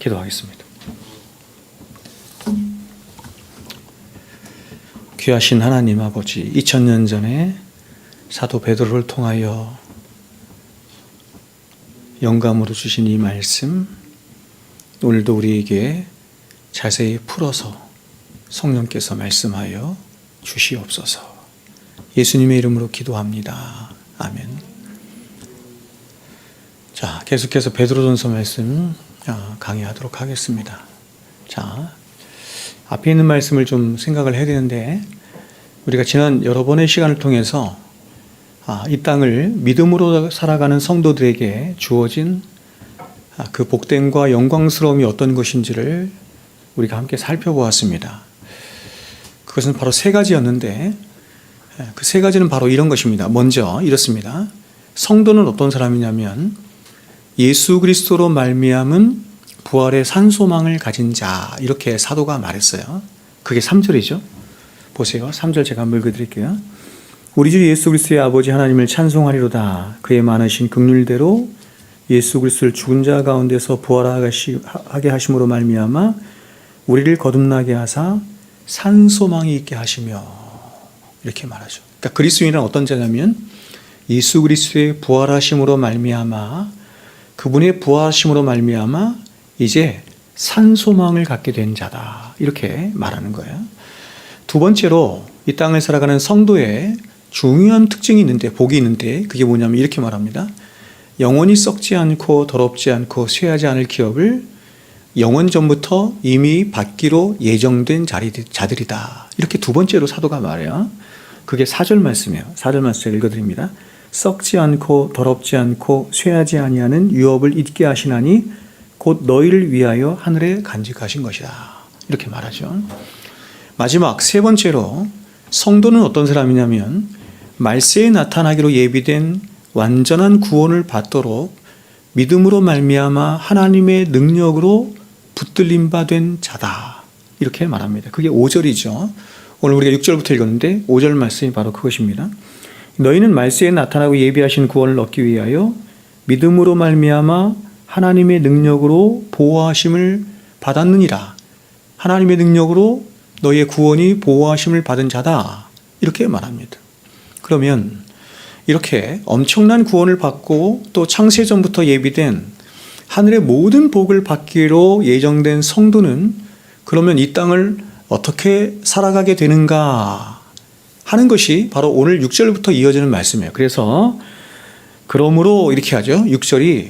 기도하겠습니다. 귀하신 하나님 아버지, 2000년 전에 사도 베드로를 통하여 영감으로 주신 이 말씀, 오늘도 우리에게 자세히 풀어서 성령께서 말씀하여 주시옵소서. 예수님의 이름으로 기도합니다. 아멘. 자, 계속해서 베드로전서 말씀 강의하도록 하겠습니다. 자, 앞에 있는 말씀을 좀 생각을 해야 되는데, 우리가 지난 여러 번의 시간을 통해서 이 땅을 믿음으로 살아가는 성도들에게 주어진 그 복됨과 영광스러움이 어떤 것인지를 우리가 함께 살펴보았습니다. 그것은 바로 세 가지였는데, 그 세 가지는 바로 이런 것입니다. 먼저 이렇습니다. 성도는 어떤 사람이냐면 예수 그리스도로 말미암은 부활의 산소망을 가진 자, 이렇게 사도가 말했어요. 그게 3절이죠. 보세요. 3절 제가 한번 읽어드릴게요. 우리 주 예수 그리스도의 아버지 하나님을 찬송하리로다. 그의 많으신 긍휼대로 예수 그리스도를 죽은 자 가운데서 부활하게 하심으로 말미암아 우리를 거듭나게 하사 산소망이 있게 하시며, 이렇게 말하죠. 그러니까 그리스도인은 어떤 자냐면 예수 그리스도의 부활하심으로 말미암아, 그분의 부활하심으로 말미암아 이제 산소망을 갖게 된 자다, 이렇게 말하는 거예요. 두 번째로 이 땅을 살아가는 성도의 중요한 특징이 있는데, 복이 있는데, 그게 뭐냐면 이렇게 말합니다. 영원히 썩지 않고 더럽지 않고 쇠하지 않을 기업을 영원 전부터 이미 받기로 예정된 자들이다, 이렇게 두 번째로 사도가 말해요. 그게 4절 말씀이에요. 4절 말씀 제가 읽어드립니다. 썩지 않고 더럽지 않고 쇠하지 아니하는 유업을 잊게 하시나니 곧 너희를 위하여 하늘에 간직하신 것이다, 이렇게 말하죠. 마지막 세 번째로 성도는 어떤 사람이냐면 말세에 나타나기로 예비된 완전한 구원을 받도록 믿음으로 말미암아 하나님의 능력으로 붙들림 바 된 자다, 이렇게 말합니다. 그게 5절이죠. 오늘 우리가 6절부터 읽었는데 5절 말씀이 바로 그것입니다. 너희는 말세에 나타나고 예비하신 구원을 얻기 위하여 믿음으로 말미암아 하나님의 능력으로 보호하심을 받았느니라. 하나님의 능력으로 너희의 구원이 보호하심을 받은 자다, 이렇게 말합니다. 그러면 이렇게 엄청난 구원을 받고 또 창세전부터 예비된 하늘의 모든 복을 받기로 예정된 성도는 그러면 이 땅을 어떻게 살아가게 되는가 하는 것이 바로 오늘 6절부터 이어지는 말씀이에요. 그래서 그러므로 이렇게 하죠. 6절이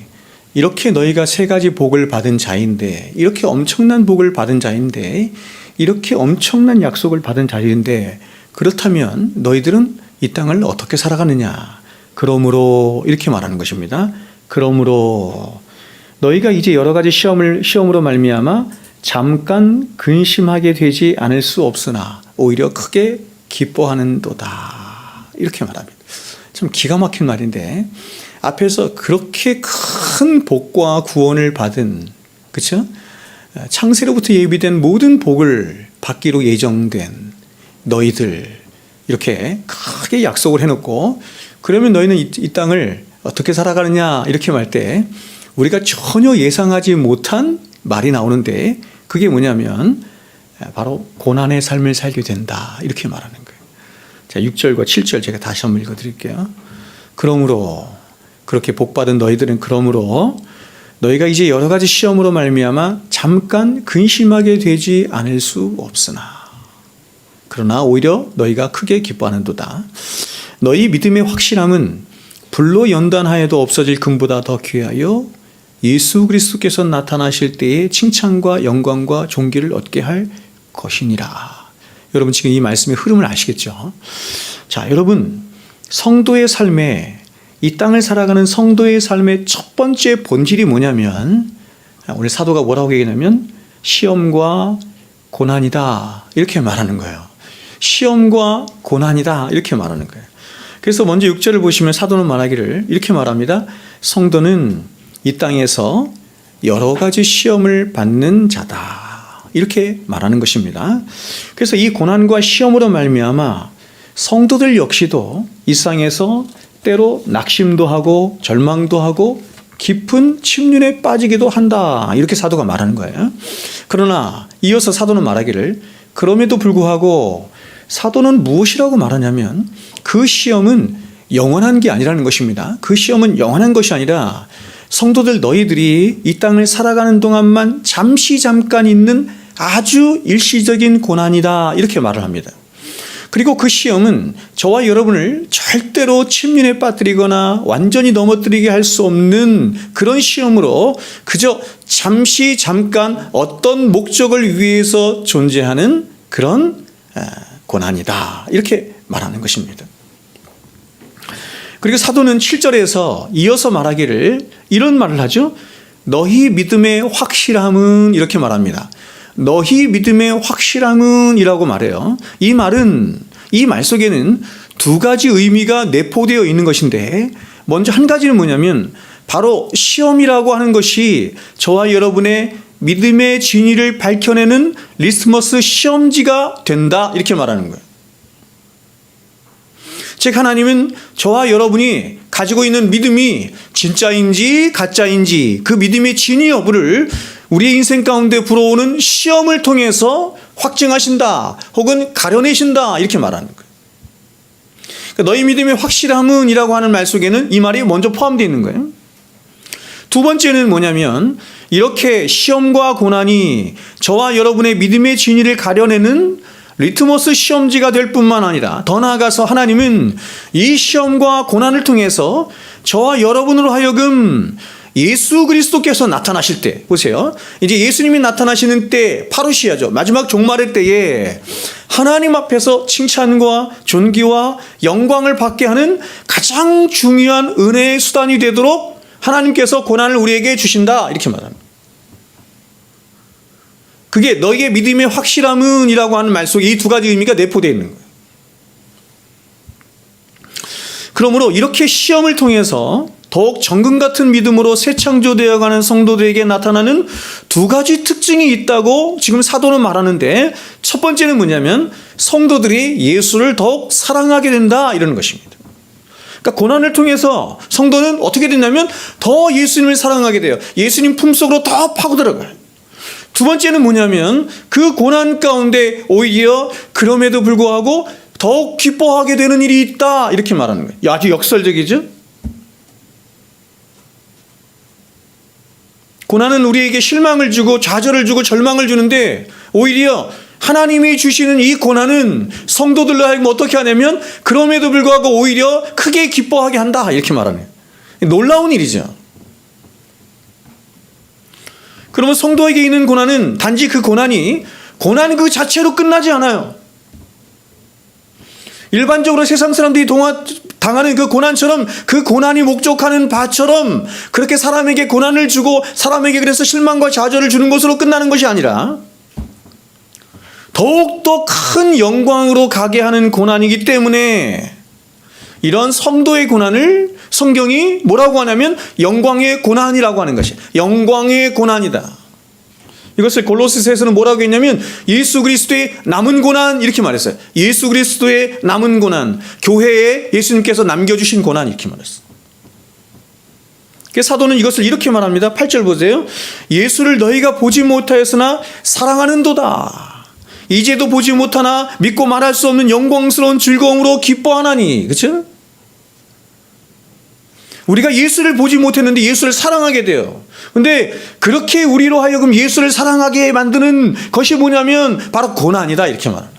이렇게 너희가 세 가지 복을 받은 자인데, 이렇게 엄청난 복을 받은 자인데, 이렇게 엄청난 약속을 받은 자인데, 그렇다면 너희들은 이 땅을 어떻게 살아가느냐. 그러므로 이렇게 말하는 것입니다. 그러므로 너희가 이제 여러 가지 시험으로 말미암아 잠깐 근심하게 되지 않을 수 없으나 오히려 크게 기뻐하는도다, 이렇게 말합니다. 참 기가 막힌 말인데, 앞에서 그렇게 큰 복과 구원을 받은, 그렇죠? 창세로부터 예비된 모든 복을 받기로 예정된 너희들, 이렇게 크게 약속을 해놓고, 그러면 너희는 이 땅을 어떻게 살아가느냐, 이렇게 말 때 우리가 전혀 예상하지 못한 말이 나오는데, 그게 뭐냐면 바로 고난의 삶을 살게 된다, 이렇게 말하는 거예요. 자, 6절과 7절 제가 다시 한번 읽어드릴게요. 그러므로, 그렇게 복받은 너희들은 그러므로 너희가 이제 여러 가지 시험으로 말미암아 잠깐 근심하게 되지 않을 수 없으나 그러나 오히려 너희가 크게 기뻐하는도다. 너희 믿음의 확실함은 불로 연단하여도 없어질 금보다 더 귀하여 예수 그리스도께서 나타나실 때에 칭찬과 영광과 존귀를 얻게 할 것이니라. 여러분 지금 이 말씀의 흐름을 아시겠죠? 자, 여러분 성도의 삶에, 이 땅을 살아가는 성도의 삶의 첫 번째 본질이 뭐냐면, 오늘 사도가 뭐라고 얘기하냐면 시험과 고난이다, 이렇게 말하는 거예요. 시험과 고난이다, 이렇게 말하는 거예요. 그래서 먼저 6절을 보시면 사도는 말하기를 이렇게 말합니다. 성도는 이 땅에서 여러 가지 시험을 받는 자다, 이렇게 말하는 것입니다. 그래서 이 고난과 시험으로 말미암아 성도들 역시도 이 세상에서 때로 낙심도 하고 절망도 하고 깊은 침륜에 빠지기도 한다. 이렇게 사도가 말하는 거예요. 그러나 이어서 사도는 말하기를 그럼에도 불구하고 사도는 무엇이라고 말하냐면 그 시험은 영원한 게 아니라는 것입니다. 그 시험은 영원한 것이 아니라 성도들 너희들이 이 땅을 살아가는 동안만 잠깐 있는 아주 일시적인 고난이다. 이렇게 말을 합니다. 그리고 그 시험은 저와 여러분을 절대로 침륜에 빠뜨리거나 완전히 넘어뜨리게 할 수 없는 그런 시험으로 그저 잠깐 어떤 목적을 위해서 존재하는 그런 고난이다. 이렇게 말하는 것입니다. 그리고 사도는 7절에서 이어서 말하기를 이런 말을 하죠. 너희 믿음의 확실함은 이렇게 말합니다. 너희 믿음의 확실함은 이라고 말해요. 이 말은 이 말 속에는 두 가지 의미가 내포되어 있는 것인데 먼저 한 가지는 뭐냐면 바로 시험이라고 하는 것이 저와 여러분의 믿음의 진위를 밝혀내는 리트머스 시험지가 된다 이렇게 말하는 거예요. 즉 하나님은 저와 여러분이 가지고 있는 믿음이 진짜인지 가짜인지 그 믿음의 진위 여부를 우리의 인생 가운데 불어오는 시험을 통해서 확증하신다 혹은 가려내신다 이렇게 말하는 거예요. 그러니까 너희 믿음의 확실함은 이라고 하는 말 속에는 이 말이 먼저 포함되어 있는 거예요. 두 번째는 뭐냐면 이렇게 시험과 고난이 저와 여러분의 믿음의 진위를 가려내는 리트머스 시험지가 될 뿐만 아니라 더 나아가서 하나님은 이 시험과 고난을 통해서 저와 여러분으로 하여금 예수 그리스도께서 나타나실 때 보세요. 이제 예수님이 나타나시는 때 파루시아죠. 마지막 종말의 때에 하나님 앞에서 칭찬과 존귀와 영광을 받게 하는 가장 중요한 은혜의 수단이 되도록 하나님께서 고난을 우리에게 주신다 이렇게 말합니다. 그게 너희의 믿음의 확실함은 이라고 하는 말 속에 이 두 가지 의미가 내포되어 있는 거예요. 그러므로 이렇게 시험을 통해서 더욱 정금 같은 믿음으로 새 창조되어가는 성도들에게 나타나는 두 가지 특징이 있다고 지금 사도는 말하는데 첫 번째는 뭐냐면 성도들이 예수를 더욱 사랑하게 된다 이러는 것입니다. 그러니까 고난을 통해서 성도는 어떻게 되냐면 더 예수님을 사랑하게 돼요. 예수님 품속으로 더 파고들어가요. 두 번째는 뭐냐면 그 고난 가운데 오히려 그럼에도 불구하고 더욱 기뻐하게 되는 일이 있다 이렇게 말하는 거예요. 아주 역설적이죠. 고난은 우리에게 실망을 주고 좌절을 주고 절망을 주는데 오히려 하나님이 주시는 이 고난은 성도들로 하여금 어떻게 하냐면 그럼에도 불구하고 오히려 크게 기뻐하게 한다 이렇게 말하네요. 놀라운 일이죠. 그러면 성도에게 있는 고난은 단지 그 고난이 고난 그 자체로 끝나지 않아요. 일반적으로 세상 사람들이 당하는 그 고난처럼 그 고난이 목적하는 바처럼 그렇게 사람에게 고난을 주고 사람에게 그래서 실망과 좌절을 주는 것으로 끝나는 것이 아니라 더욱더 큰 영광으로 가게 하는 고난이기 때문에 이런 성도의 고난을 성경이 뭐라고 하냐면 영광의 고난이라고 하는 것이 영광의 고난이다. 이것을 골로새서에서는 뭐라고 했냐면 예수 그리스도의 남은 고난 이렇게 말했어요. 예수 그리스도의 남은 고난, 교회에 예수님께서 남겨주신 고난 이렇게 말했어요. 사도는 이것을 이렇게 말합니다. 8절 보세요. 예수를 너희가 보지 못하였으나 사랑하는도다. 이제도 보지 못하나 믿고 말할 수 없는 영광스러운 즐거움으로 기뻐하나니. 그렇죠? 우리가 예수를 보지 못했는데 예수를 사랑하게 돼요. 근데 그렇게 우리로 하여금 예수를 사랑하게 만드는 것이 뭐냐면 바로 고난이다 이렇게 말합니다.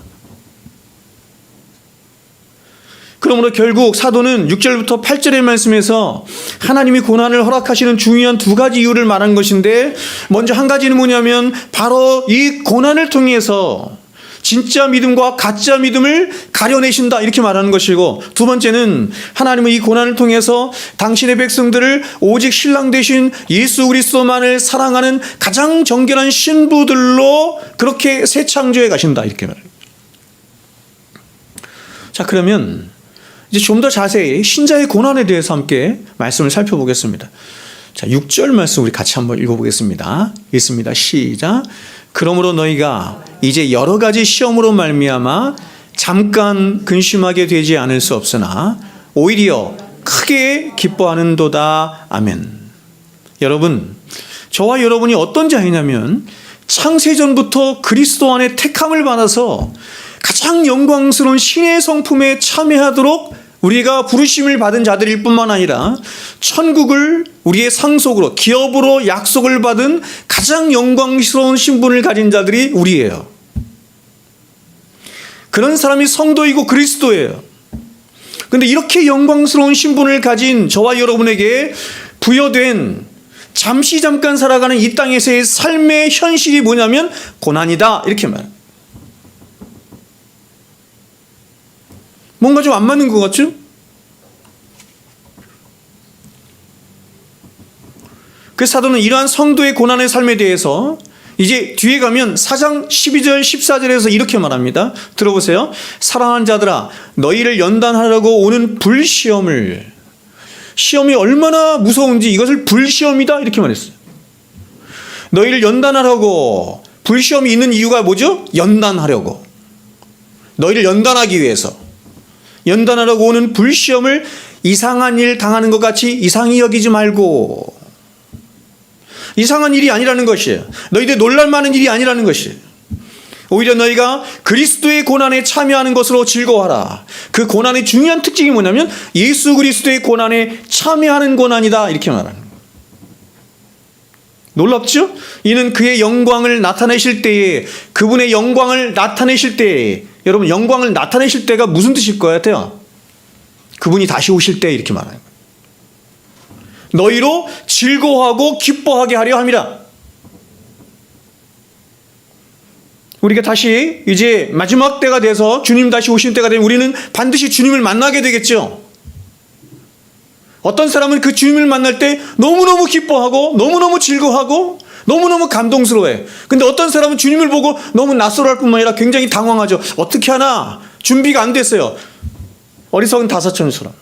그러므로 결국 사도는 6절부터 8절의 말씀에서 하나님이 고난을 허락하시는 중요한 두 가지 이유를 말한 것인데 먼저 한 가지는 뭐냐면 바로 이 고난을 통해서 진짜 믿음과 가짜 믿음을 가려내신다 이렇게 말하는 것이고 두 번째는 하나님은 이 고난을 통해서 당신의 백성들을 오직 신랑 되신 예수 그리스도만을 사랑하는 가장 정결한 신부들로 그렇게 새 창조해 가신다 이렇게 말해요. 자, 그러면 이제 좀 더 자세히 신자의 고난에 대해서 함께 말씀을 살펴보겠습니다. 자, 6절 말씀 우리 같이 한번 읽어보겠습니다. 읽습니다. 시작. 그러므로 너희가 이제 여러 가지 시험으로 말미암아 잠깐 근심하게 되지 않을 수 없으나 오히려 크게 기뻐하는도다. 아멘. 여러분, 저와 여러분이 어떤 자이냐면 창세전부터 그리스도 안에 택함을 받아서 가장 영광스러운 신의 성품에 참여하도록 우리가 부르심을 받은 자들일 뿐만 아니라 천국을 우리의 상속으로, 기업으로 약속을 받은 가장 영광스러운 신분을 가진 자들이 우리예요. 그런 사람이 성도이고 그리스도예요. 그런데 이렇게 영광스러운 신분을 가진 저와 여러분에게 부여된 잠시 잠깐 살아가는 이 땅에서의 삶의 현실이 뭐냐면 고난이다, 이렇게 말해요. 뭔가 좀 안 맞는 것 같죠? 그 사도는 이러한 성도의 고난의 삶에 대해서 이제 뒤에 가면 4장 12절 14절에서 이렇게 말합니다. 들어보세요. 사랑하는 자들아, 너희를 연단하려고 오는 시험이 얼마나 무서운지 이것을 불시험이다, 이렇게 말했어요. 너희를 연단하려고, 불시험이 있는 이유가 뭐죠? 연단하려고, 너희를 연단하기 위해서, 연단하려고 오는 불시험을 이상한 일 당하는 것 같이 이상히 여기지 말고, 이상한 일이 아니라는 것이에요. 너희들 놀랄만한 일이 아니라는 것이에요. 오히려 너희가 그리스도의 고난에 참여하는 것으로 즐거워하라. 그 고난의 중요한 특징이 뭐냐면 예수 그리스도의 고난에 참여하는 고난이다, 이렇게 말하는 거예요. 놀랍죠? 이는 그의 영광을 나타내실 때에, 그분의 영광을 나타내실 때에, 여러분, 영광을 나타내실 때가 무슨 뜻일 것 같아요? 그분이 다시 오실 때, 이렇게 말하는 거예요. 너희로 즐거워하고 기뻐하게 하려 함이라. 우리가 다시 이제 마지막 때가 돼서 주님 다시 오시는 때가 되면 우리는 반드시 주님을 만나게 되겠죠. 어떤 사람은 그 주님을 만날 때 너무너무 기뻐하고 너무너무 즐거워하고 너무너무 감동스러워해. 근데 어떤 사람은 주님을 보고 너무 낯설어할 뿐만 아니라 굉장히 당황하죠. 어떻게 하나? 준비가 안 됐어요. 어리석은 다사천처럼.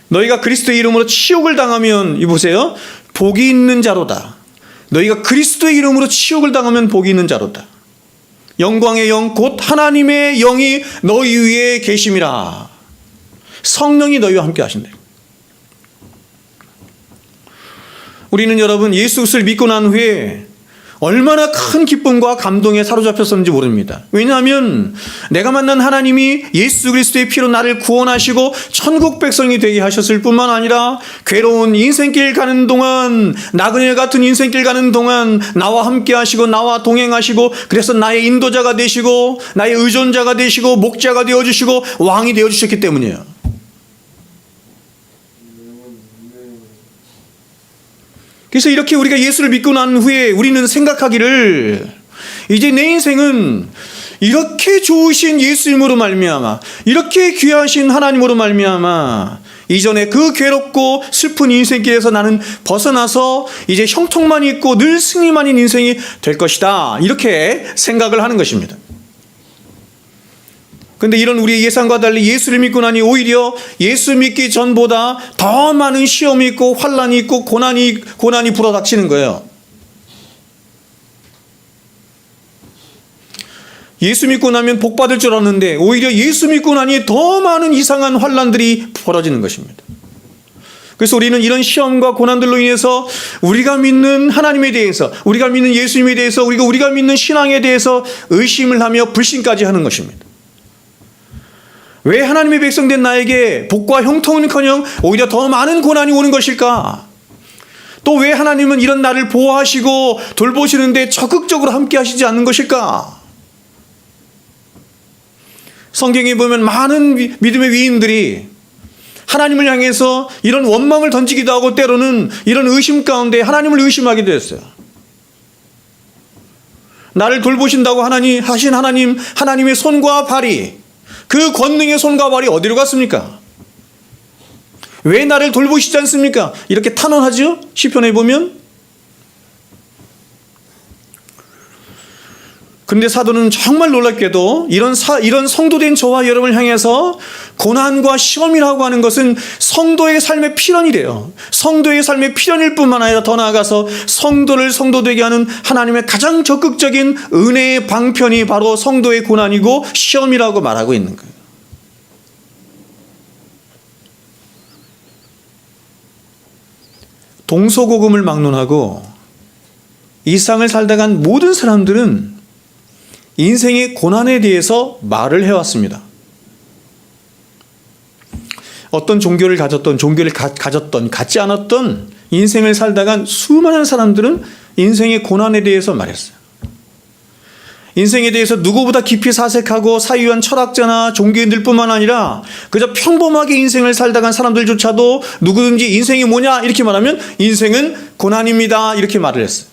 너희가 그리스도의 이름으로 치욕을 당하면, 이보세요, 복이 있는 자로다. 너희가 그리스도의 이름으로 치욕을 당하면 복이 있는 자로다. 영광의 영 곧 하나님의 영이 너희 위에 계심이라. 성령이 너희와 함께 하신다. 우리는 여러분 예수 그리스도를 믿고 난 후에 얼마나 큰 기쁨과 감동에 사로잡혔었는지 모릅니다. 왜냐하면 내가 만난 하나님이 예수 그리스도의 피로 나를 구원하시고 천국 백성이 되게 하셨을 뿐만 아니라 괴로운 인생길 가는 동안, 나그네 같은 인생길 가는 동안 나와 함께 하시고 나와 동행하시고, 그래서 나의 인도자가 되시고 나의 의존자가 되시고 목자가 되어주시고 왕이 되어주셨기 때문이에요. 그래서 이렇게 우리가 예수를 믿고 난 후에 우리는 생각하기를, 이제 내 인생은 이렇게 좋으신 예수님으로 말미암아, 이렇게 귀하신 하나님으로 말미암아 이전에 그 괴롭고 슬픈 인생길에서 나는 벗어나서 이제 형통만 있고 늘 승리만인 인생이 될 것이다, 이렇게 생각을 하는 것입니다. 그런데 이런 우리의 예상과 달리 예수를 믿고 나니 오히려 예수 믿기 전보다 더 많은 시험이 있고 환난이 있고 고난이 불어닥치는 거예요. 예수 믿고 나면 복 받을 줄 알았는데 오히려 예수 믿고 나니 더 많은 이상한 환난들이 벌어지는 것입니다. 그래서 우리는 이런 시험과 고난들로 인해서 우리가 믿는 하나님에 대해서, 우리가 믿는 예수님에 대해서, 우리가 믿는 신앙에 대해서 의심을 하며 불신까지 하는 것입니다. 왜 하나님의 백성된 나에게 복과 형통은커녕 오히려 더 많은 고난이 오는 것일까? 또 왜 하나님은 이런 나를 보호하시고 돌보시는데 적극적으로 함께 하시지 않는 것일까? 성경에 보면 많은 믿음의 위인들이 하나님을 향해서 이런 원망을 던지기도 하고 때로는 이런 의심 가운데 하나님을 의심하기도 했어요. 나를 돌보신다고 하신 하나님의 손과 발이, 그 권능의 손과 발이 어디로 갔습니까? 왜 나를 돌보시지 않습니까? 이렇게 탄원하죠? 시편에 보면. 그런데 사도는 정말 놀랍게도 이런 성도된 저와 여러분을 향해서 고난과 시험이라고 하는 것은 성도의 삶의 필연이래요. 성도의 삶의 필연일 뿐만 아니라 더 나아가서 성도를 성도되게 하는 하나님의 가장 적극적인 은혜의 방편이 바로 성도의 고난이고 시험이라고 말하고 있는 거예요. 동서고금을 막론하고 이 세상을 살다간 모든 사람들은 인생의 고난에 대해서 말을 해왔습니다. 어떤 종교를 가졌던, 가졌던, 갖지 않았던 인생을 살다간 수많은 사람들은 인생의 고난에 대해서 말했어요. 인생에 대해서 누구보다 깊이 사색하고 사유한 철학자나 종교인들뿐만 아니라 그저 평범하게 인생을 살다간 사람들조차도 누구든지 인생이 뭐냐 이렇게 말하면 인생은 고난입니다 이렇게 말을 했어요.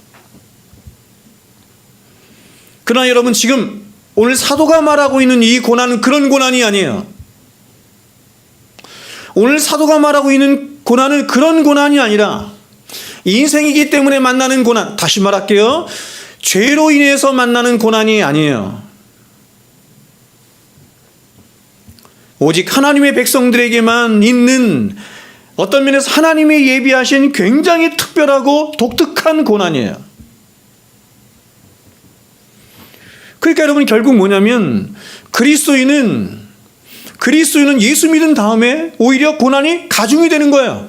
그러나 여러분, 지금 오늘 사도가 말하고 있는 이 고난은 그런 고난이 아니에요. 오늘 사도가 말하고 있는 고난은 그런 고난이 아니라 인생이기 때문에 만나는 고난, 다시 말할게요. 죄로 인해서 만나는 고난이 아니에요. 오직 하나님의 백성들에게만 있는 어떤 면에서 하나님이 예비하신 굉장히 특별하고 독특한 고난이에요. 그러니까 여러분, 결국 뭐냐면 그리스도인은 예수 믿은 다음에 오히려 고난이 가중이 되는 거예요.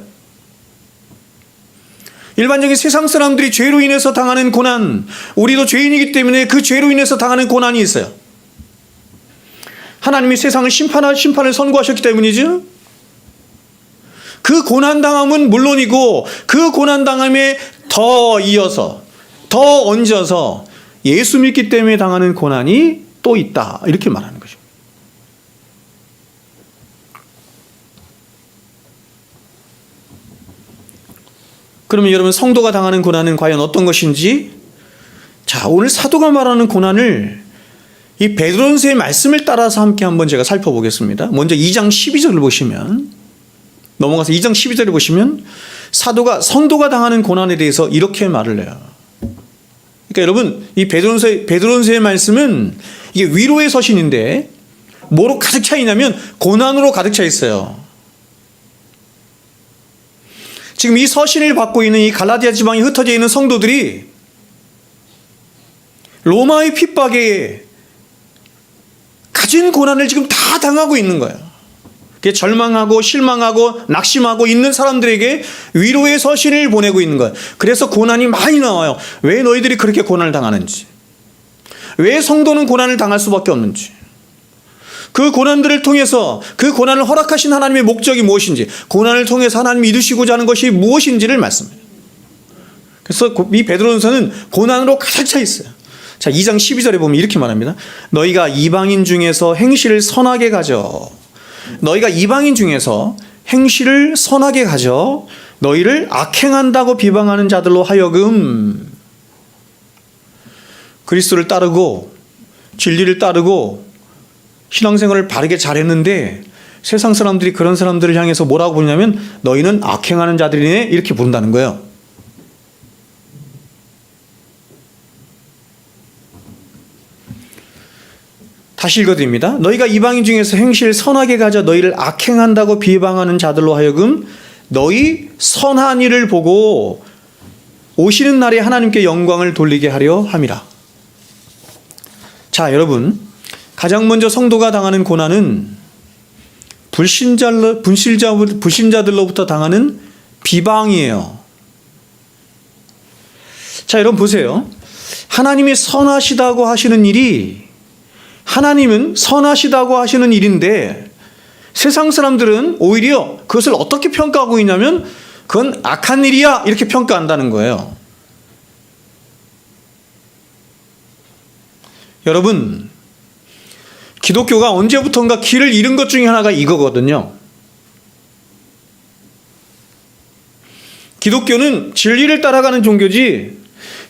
일반적인 세상 사람들이 죄로 인해서 당하는 고난, 우리도 죄인이기 때문에 그 죄로 인해서 당하는 고난이 있어요. 하나님이 세상을 심판을 선고하셨기 때문이죠. 그 고난당함은 물론이고 그 고난당함에 더 이어서, 더 얹어서 예수 믿기 때문에 당하는 고난이 또 있다, 이렇게 말하는 거죠. 그러면 여러분, 성도가 당하는 고난은 과연 어떤 것인지, 자, 오늘 사도가 말하는 고난을 이 베드로전서의 말씀을 따라서 함께 한번 제가 살펴보겠습니다. 먼저 2장 12절을 보시면, 넘어가서 2장 12절을 보시면 성도가 당하는 고난에 대해서 이렇게 말을 해요. 그러니까 여러분, 이 베드로전서의 말씀은 이게 위로의 서신인데 뭐로 가득 차 있냐면 고난으로 가득 차 있어요. 지금 이 서신을 받고 있는 이 갈라디아 지방에 흩어져 있는 성도들이 로마의 핍박에 가진 고난을 지금 다 당하고 있는 거예요. 절망하고 실망하고 낙심하고 있는 사람들에게 위로의 서신을 보내고 있는 거예요. 그래서 고난이 많이 나와요. 왜 너희들이 그렇게 고난을 당하는지, 왜 성도는 고난을 당할 수밖에 없는지, 그 고난들을 통해서 그 고난을 허락하신 하나님의 목적이 무엇인지, 고난을 통해서 하나님이 이루시고자 하는 것이 무엇인지를 말씀해요. 그래서 이 베드로전서는 고난으로 가득 차 있어요. 자, 2장 12절에 보면 이렇게 말합니다. 너희가 이방인 중에서 행실을 선하게 가져, 너희가 이방인 중에서 행실을 선하게 가져 너희를 악행한다고 비방하는 자들로 하여금 그리스도를 따르고 진리를 따르고 신앙생활을 바르게 잘했는데 세상 사람들이 그런 사람들을 향해서 뭐라고 부르냐면 너희는 악행하는 자들이네, 이렇게 부른다는 거예요. 다시 읽어드립니다. 너희가 이방인 중에서 행실 선하게 가져 너희를 악행한다고 비방하는 자들로 하여금 너희 선한 일을 보고 오시는 날에 하나님께 영광을 돌리게 하려 함이라. 자, 여러분, 가장 먼저 성도가 당하는 고난은 불신자들로부터 당하는 비방이에요. 자, 여러분 보세요. 하나님이 선하시다고 하시는 일이, 하나님은 선하시다고 하시는 일인데 세상 사람들은 오히려 그것을 어떻게 평가하고 있냐면 그건 악한 일이야, 이렇게 평가한다는 거예요. 여러분, 기독교가 언제부턴가 길을 잃은 것 중에 하나가 이거거든요. 기독교는 진리를 따라가는 종교지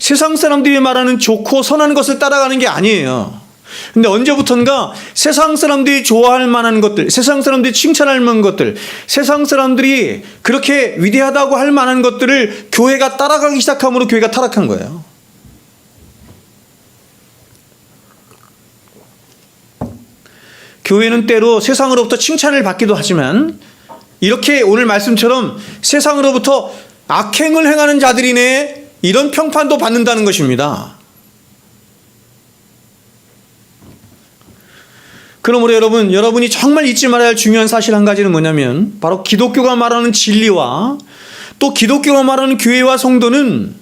세상 사람들이 말하는 좋고 선한 것을 따라가는 게 아니에요. 근데 언제부턴가 세상 사람들이 좋아할 만한 것들, 세상 사람들이 칭찬할 만한 것들, 세상 사람들이 그렇게 위대하다고 할 만한 것들을 교회가 따라가기 시작함으로 교회가 타락한 거예요. 교회는 때로 세상으로부터 칭찬을 받기도 하지만 이렇게 오늘 말씀처럼 세상으로부터 악행을 행하는 자들이네, 이런 평판도 받는다는 것입니다. 그러므로 여러분이 정말 잊지 말아야 할 중요한 사실 한 가지는 뭐냐면 바로 기독교가 말하는 진리와 또 기독교가 말하는 교회와 성도는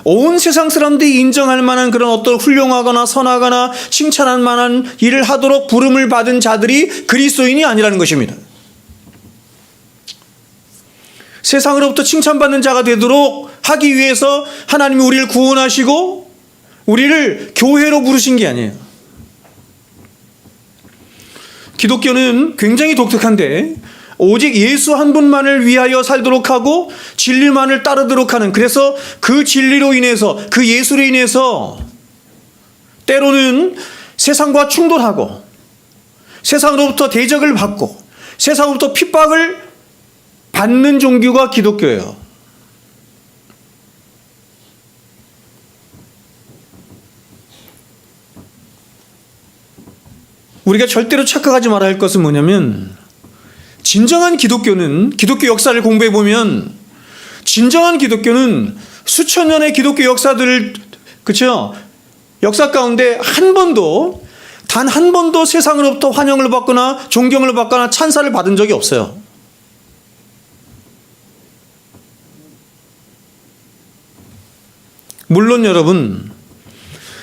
온 세상 사람들이 인정할 만한 그런 어떤 훌륭하거나 선하거나 칭찬할 만한 일을 하도록 부름을 받은 자들이 그리스도인이 아니라는 것입니다. 세상으로부터 칭찬받는 자가 되도록 하기 위해서 하나님이 우리를 구원하시고 우리를 교회로 부르신 게 아니에요. 기독교는 굉장히 독특한데 오직 예수 한 분만을 위하여 살도록 하고 진리만을 따르도록 하는, 그래서 그 진리로 인해서, 그 예수로 인해서 때로는 세상과 충돌하고 세상으로부터 대적을 받고 세상으로부터 핍박을 받는 종교가 기독교예요. 우리가 절대로 착각하지 말아야 할 것은 뭐냐면, 진정한 기독교는, 기독교 역사를 공부해 보면 진정한 기독교는 수천 년의 기독교 역사들을, 그렇죠? 역사 가운데 단 한 번도 세상으로부터 환영을 받거나 존경을 받거나 찬사를 받은 적이 없어요. 물론 여러분,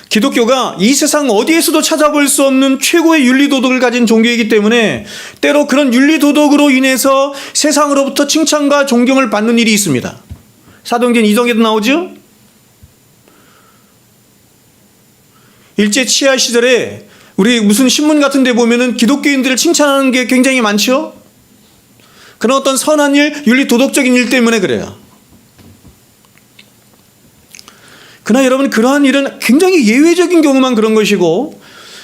기독교가 이 세상 어디에서도 찾아볼 수 없는 최고의 윤리도덕을 가진 종교이기 때문에 때로 그런 윤리도덕으로 인해서 세상으로부터 칭찬과 존경을 받는 일이 있습니다. 사도행전 2장에도 나오죠? 일제 치하 시절에 우리 무슨 신문 같은 데 보면은 기독교인들을 칭찬하는 게 굉장히 많죠? 그런 어떤 선한 일, 윤리도덕적인 일 때문에 그래요. 그러나 여러분, 그러한 일은 굉장히 예외적인 경우만 그런 것이고,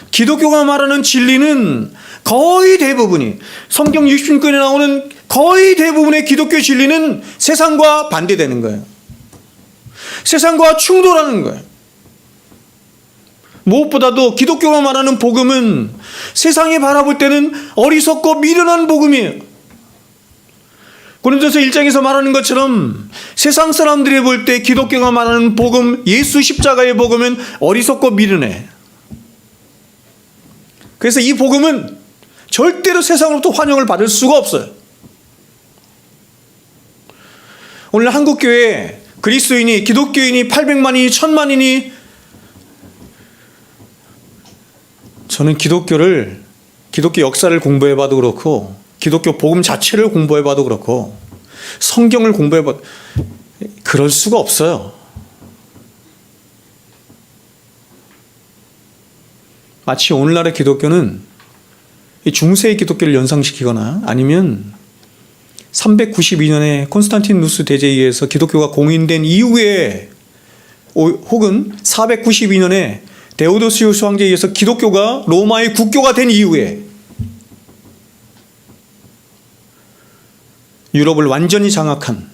기독교가 말하는 진리는 거의 대부분이, 성경 60권에 나오는 거의 대부분의 기독교 진리는 세상과 반대되는 거예요. 세상과 충돌하는 거예요. 무엇보다도 기독교가 말하는 복음은 세상이 바라볼 때는 어리석고 미련한 복음이에요. 고린도서 1장에서 말하는 것처럼 세상 사람들이 볼 때 기독교가 말하는 복음, 예수 십자가의 복음은 어리석고 미련해. 그래서 이 복음은 절대로 세상으로부터 환영을 받을 수가 없어요. 오늘 한국교회 그리스도인이, 기독교인이 800만이니 1000만이니, 저는 기독교 역사를 공부해봐도 그렇고 기독교 복음 자체를 공부해봐도 그렇고 성경을 공부해봐도 그럴 수가 없어요. 마치 오늘날의 기독교는 중세의 기독교를 연상시키거나 아니면 392년에 콘스탄티누스 대제에 의해서 기독교가 공인된 이후에, 혹은 492년에 데오도시우스 황제에 의해서 기독교가 로마의 국교가 된 이후에 유럽을 완전히 장악한,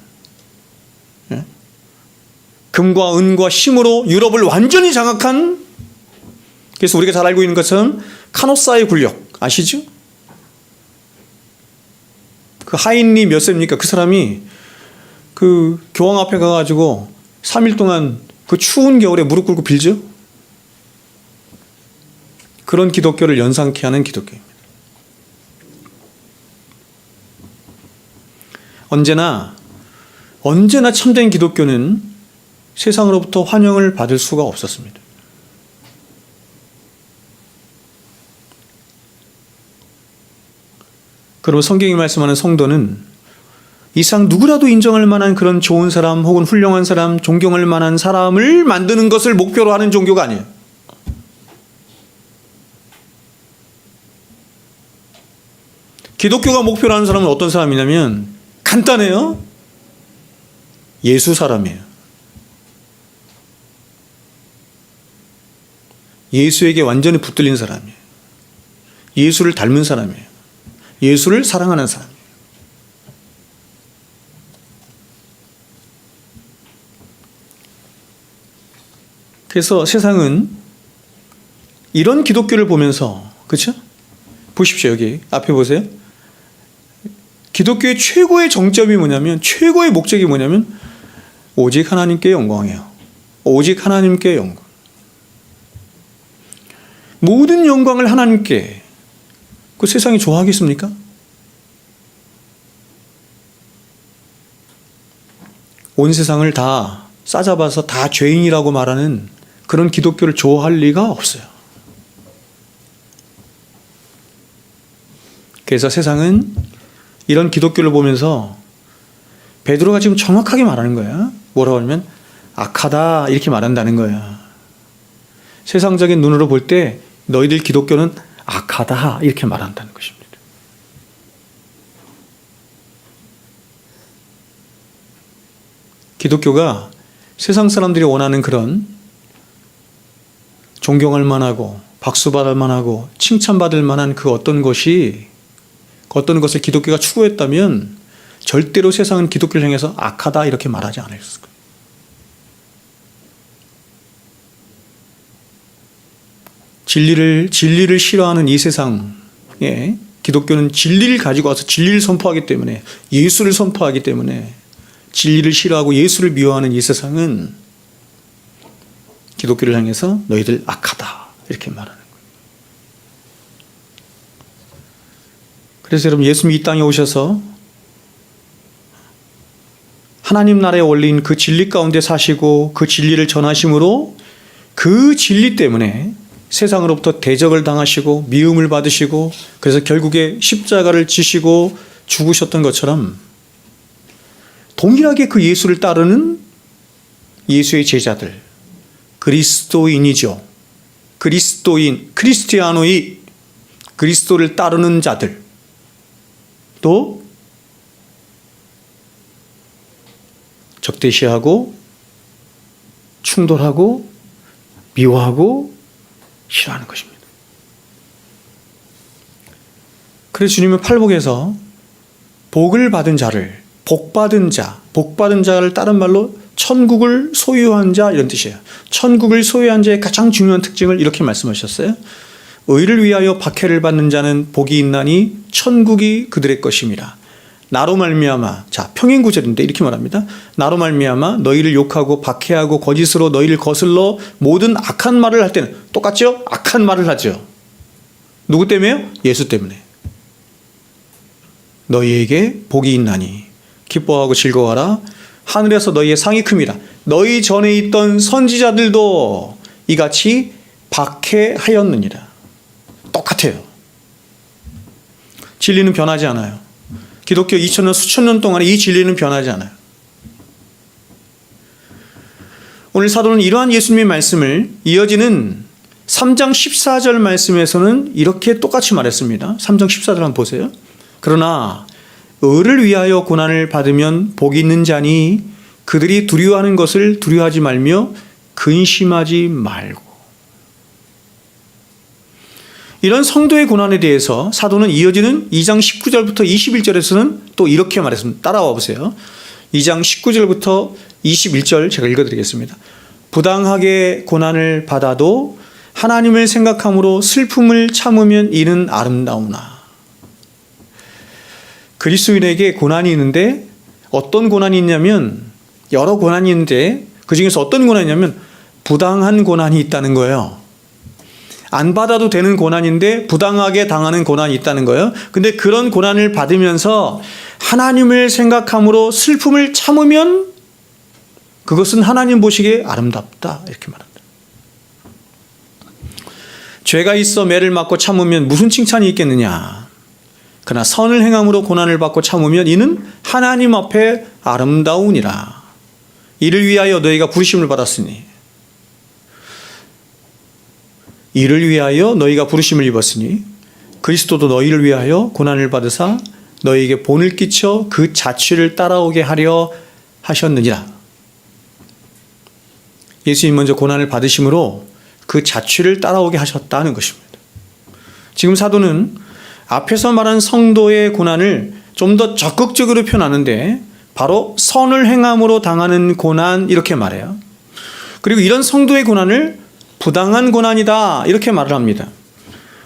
금과 은과 힘으로 유럽을 완전히 장악한, 그래서 우리가 잘 알고 있는 것은 카노사의 굴력 아시죠? 그 하인리 몇 세입니까? 그 사람이 그 교황 앞에 가가지고 3일 동안 그 추운 겨울에 무릎 꿇고 빌죠? 그런 기독교를 연상케 하는 기독교입니다. 언제나 참된 기독교는 세상으로부터 환영을 받을 수가 없었습니다. 그러면 성경이 말씀하는 성도는 이상 누구라도 인정할 만한 그런 좋은 사람 혹은 훌륭한 사람, 존경할 만한 사람을 만드는 것을 목표로 하는 종교가 아니에요. 기독교가 목표로 하는 사람은 어떤 사람이냐면 간단해요. 예수 사람이에요. 예수에게 완전히 붙들린 사람이에요. 예수를 닮은 사람이에요. 예수를 사랑하는 사람이에요. 그래서 세상은 이런 기독교를 보면서, 그렇죠? 보십시오. 여기 앞에 보세요. 기독교의 최고의 정점이 뭐냐면, 최고의 목적이 뭐냐면 오직 하나님께 영광이에요. 오직 하나님께 영광. 모든 영광을 하나님께. 그 세상이 좋아하겠습니까? 온 세상을 다 싸잡아서 다 죄인이라고 말하는 그런 기독교를 좋아할 리가 없어요. 그래서 세상은 이런 기독교를 보면서 베드로가 지금 정확하게 말하는 거야. 뭐라고 하냐면 악하다 이렇게 말한다는 거야. 세상적인 눈으로 볼 때 너희들 기독교는 악하다 이렇게 말한다는 것입니다. 기독교가 세상 사람들이 원하는 그런 존경할 만하고 박수받을 만하고 칭찬받을 만한 그 어떤 것을 기독교가 추구했다면 절대로 세상은 기독교를 향해서 악하다 이렇게 말하지 않았을 거예요. 진리를 싫어하는 이 세상에 기독교는 진리를 가지고 와서 진리를 선포하기 때문에, 예수를 선포하기 때문에, 진리를 싫어하고 예수를 미워하는 이 세상은 기독교를 향해서 너희들 악하다 이렇게 말하는 거예요. 그래서 여러분, 예수님이 이 땅에 오셔서 하나님 나라의 원리인 그 진리 가운데 사시고 그 진리를 전하심으로 그 진리 때문에 세상으로부터 대적을 당하시고 미움을 받으시고, 그래서 결국에 십자가를 지시고 죽으셨던 것처럼 동일하게 그 예수를 따르는 예수의 제자들, 그리스도인이죠. 크리스티아노이, 그리스도를 따르는 자들, 또 적대시하고 충돌하고 미워하고 싫어하는 것입니다. 그래서 주님은 팔복에서 복을 받은 자를, 복받은 자를 다른 말로 천국을 소유한 자 이런 뜻이에요. 천국을 소유한 자의 가장 중요한 특징을 이렇게 말씀하셨어요. 의를 위하여 박해를 받는 자는 복이 있나니 천국이 그들의 것입니다. 나로 말미암아, 자 평행구절인데 이렇게 말합니다. 나로 말미암아 너희를 욕하고 박해하고 거짓으로 너희를 거슬러 모든 악한 말을 할 때는, 똑같죠? 악한 말을 하죠. 누구 때문에요? 예수 때문에. 너희에게 복이 있나니 기뻐하고 즐거워하라. 하늘에서 너희의 상이 큽니다. 너희 전에 있던 선지자들도 이같이 박해하였느니라. 똑같아요. 진리는 변하지 않아요. 기독교 2000년 수천 년 동안에 이 진리는 변하지 않아요. 오늘 사도는 이러한 예수님의 말씀을 이어지는 3장 14절 말씀에서는 이렇게 똑같이 말했습니다. 3장 14절 한번 보세요. 그러나 의를 위하여 고난을 받으면 복이 있는 자니 그들이 두려워하는 것을 두려워하지 말며 근심하지 말고. 이런 성도의 고난에 대해서 사도는 이어지는 2장 19절부터 21절에서는 또 이렇게 말했습니다. 따라와 보세요. 2장 19절부터 21절 제가 읽어드리겠습니다. 부당하게 고난을 받아도 하나님을 생각함으로 슬픔을 참으면 이는 아름다우나. 그리스도인에게 고난이 있는데, 어떤 고난이 있냐면, 여러 고난이 있는데 그 중에서 어떤 고난이 있냐면 부당한 고난이 있다는 거예요. 안 받아도 되는 고난인데 부당하게 당하는 고난이 있다는 거예요. 근데 그런 고난을 받으면서 하나님을 생각함으로 슬픔을 참으면 그것은 하나님 보시기에 아름답다 이렇게 말합니다. 죄가 있어 매를 맞고 참으면 무슨 칭찬이 있겠느냐. 그러나 선을 행함으로 고난을 받고 참으면 이는 하나님 앞에 아름다우니라. 이를 위하여 너희가 부르심을 받았으니, 이를 위하여 너희가 부르심을 입었으니 그리스도도 너희를 위하여 고난을 받으사 너희에게 본을 끼쳐 그 자취를 따라오게 하려 하셨느니라. 예수님 먼저 고난을 받으심으로 그 자취를 따라오게 하셨다는 것입니다. 지금 사도는 앞에서 말한 성도의 고난을 좀 더 적극적으로 표현하는데 바로 선을 행함으로 당하는 고난 이렇게 말해요. 그리고 이런 성도의 고난을 부당한 고난이다 이렇게 말을 합니다.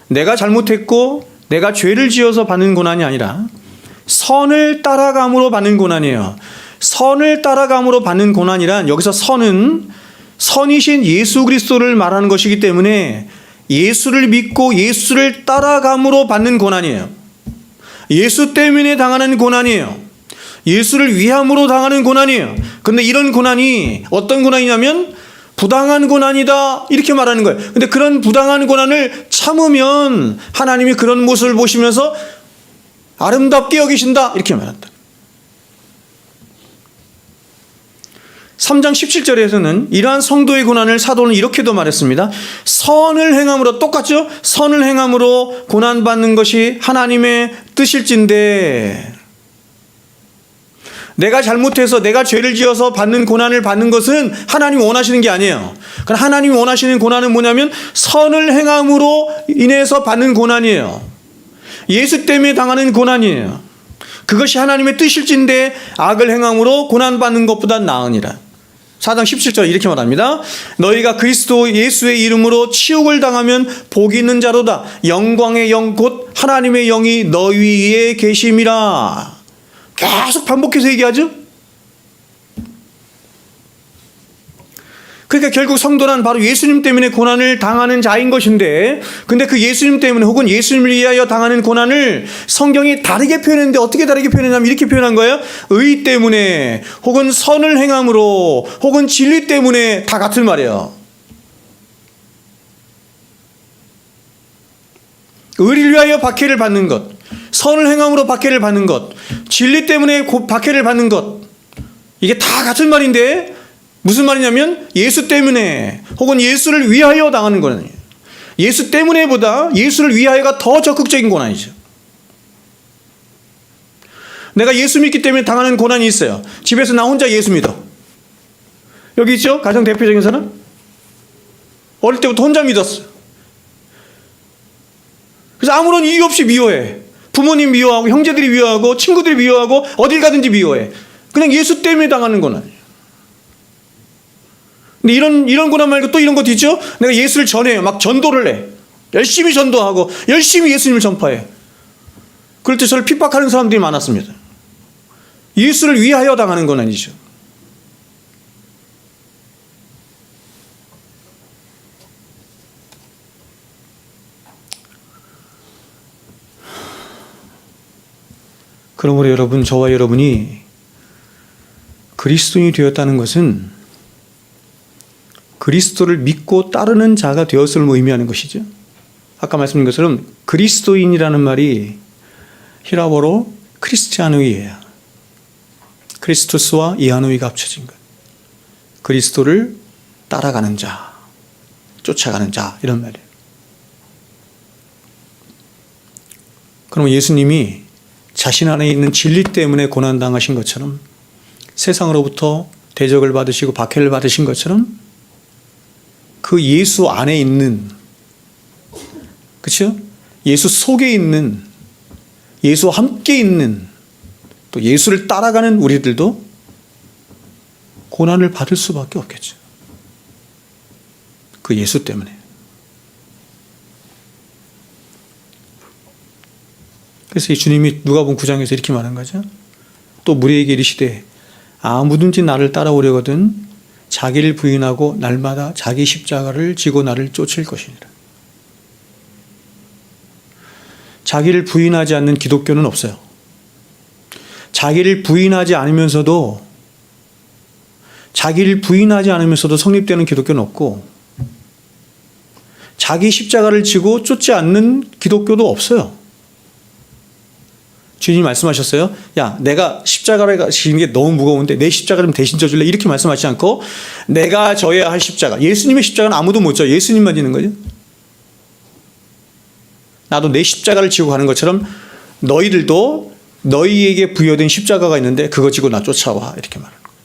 내가 잘못했고 내가 죄를 지어서 받는 고난이 아니라 선을 따라감으로 받는 고난이에요. 선을 따라감으로 받는 고난이란, 여기서 선은 선이신 예수 그리스도를 말하는 것이기 때문에 예수를 믿고 예수를 따라감으로 받는 고난이에요. 예수 때문에 당하는 고난이에요. 예수를 위함으로 당하는 고난이에요. 근데 이런 고난이 어떤 고난이냐면 부당한 고난이다 이렇게 말하는 거예요. 근데 그런 부당한 고난을 참으면 하나님이 그런 모습을 보시면서 아름답게 여기신다 이렇게 말한다. 3장 17절에서는 이러한 성도의 고난을 사도는 이렇게도 말했습니다. 선을 행함으로, 똑같죠? 선을 행함으로 고난받는 것이 하나님의 뜻일진데, 내가 잘못해서 내가 죄를 지어서 받는 고난을 받는 것은 하나님이 원하시는 게 아니에요. 그러나 하나님이 원하시는 고난은 뭐냐면 선을 행함으로 인해서 받는 고난이에요. 예수 때문에 당하는 고난이에요. 그것이 하나님의 뜻일진데 악을 행함으로 고난받는 것보다 나으니라. 4장 17절 이렇게 말합니다. 너희가 그리스도 예수의 이름으로 치욕을 당하면 복이 있는 자로다. 영광의 영 곧 하나님의 영이 너희 위에 계심이라. 계속 반복해서 얘기하죠. 그러니까 결국 성도란 바로 예수님 때문에 고난을 당하는 자인 것인데, 근데 그 예수님 때문에 혹은 예수님을 위하여 당하는 고난을 성경이 다르게 표현했는데 어떻게 다르게 표현했냐면 이렇게 표현한 거예요. 의 때문에 혹은 선을 행함으로 혹은 진리 때문에 다 같은 말이에요. 의를 위하여 박해를 받는 것, 선을 행함으로 박해를 받는 것, 진리 때문에 박해를 받는 것, 이게 다 같은 말인데 무슨 말이냐면 예수 때문에 혹은 예수를 위하여 당하는 고난이에요. 예수 때문에보다 예수를 위하여가 더 적극적인 고난이죠. 내가 예수 믿기 때문에 당하는 고난이 있어요. 집에서 나 혼자 예수 믿어. 여기 있죠? 가장 대표적인 사람? 어릴 때부터 혼자 믿었어. 그래서 아무런 이유 없이 미워해. 부모님 미워하고 형제들이 미워하고 친구들이 미워하고 어딜 가든지 미워해. 그냥 예수 때문에 당하는 고난이에요. 근데 이런 고난 말고 또 이런 것도 있죠? 내가 예수를 전해요. 막 전도를 해. 열심히 전도하고 열심히 예수님을 전파해. 그럴 때 저를 핍박하는 사람들이 많았습니다. 예수를 위하여 당하는 고난이죠. 그러므로 여러분, 저와 여러분이 그리스도인이 되었다는 것은 그리스도를 믿고 따르는 자가 되었음을 의미하는 것이죠. 아까 말씀드린 것처럼 그리스도인이라는 말이 히라보로 크리스티아누이예요. 크리스토스와 이아누이가 합쳐진 것. 그리스도를 따라가는 자, 쫓아가는 자, 이런 말이에요. 그럼 예수님이 자신 안에 있는 진리 때문에 고난당하신 것처럼 세상으로부터 대적을 받으시고 박해를 받으신 것처럼 그 예수 안에 있는, 그렇죠? 예수 속에 있는, 예수와 함께 있는, 또 예수를 따라가는 우리들도 고난을 받을 수밖에 없겠죠. 그 예수 때문에. 그래서 이 주님이 누가복음 9장에서 이렇게 말한 거죠. 또 무리에게 이르시되 아무든지 나를 따라오려거든 자기를 부인하고 날마다 자기 십자가를 지고 나를 쫓을 것이니라. 자기를 부인하지 않는 기독교는 없어요. 자기를 부인하지 않으면서도 성립되는 기독교는 없고, 자기 십자가를 지고 쫓지 않는 기독교도 없어요. 주님이 말씀하셨어요. 야, 내가 십자가를 지는 게 너무 무거운데 내 십자가 좀 대신 져줄래? 이렇게 말씀하시지 않고 내가 져야 할 십자가, 예수님의 십자가는 아무도 못 져. 예수님만 지는 거죠. 나도 내 십자가를 지고 가는 것처럼 너희들도 너희에게 부여된 십자가가 있는데 그거 지고 나 쫓아와. 이렇게 말하는 거예요.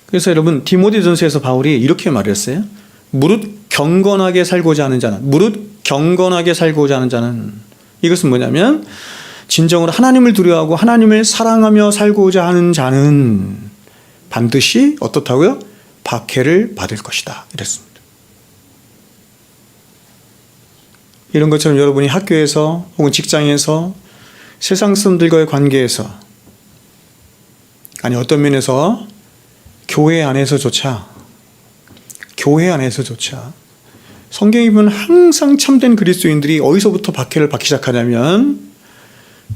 그래서 여러분, 디모데전서에서 바울이 이렇게 말했어요. 무릇 경건하게 살고자 하는 자는 이것은 뭐냐면 진정으로 하나님을 두려워하고 하나님을 사랑하며 살고자 하는 자는 반드시 어떻다고요? 박해를 받을 것이다. 이랬습니다. 이런 것처럼 여러분이 학교에서 혹은 직장에서 세상 사람들과의 관계에서, 아니 어떤 면에서 교회 안에서조차 성경에 보면 항상 참된 그리스도인들이 어디서부터 박해를 받기 시작하냐면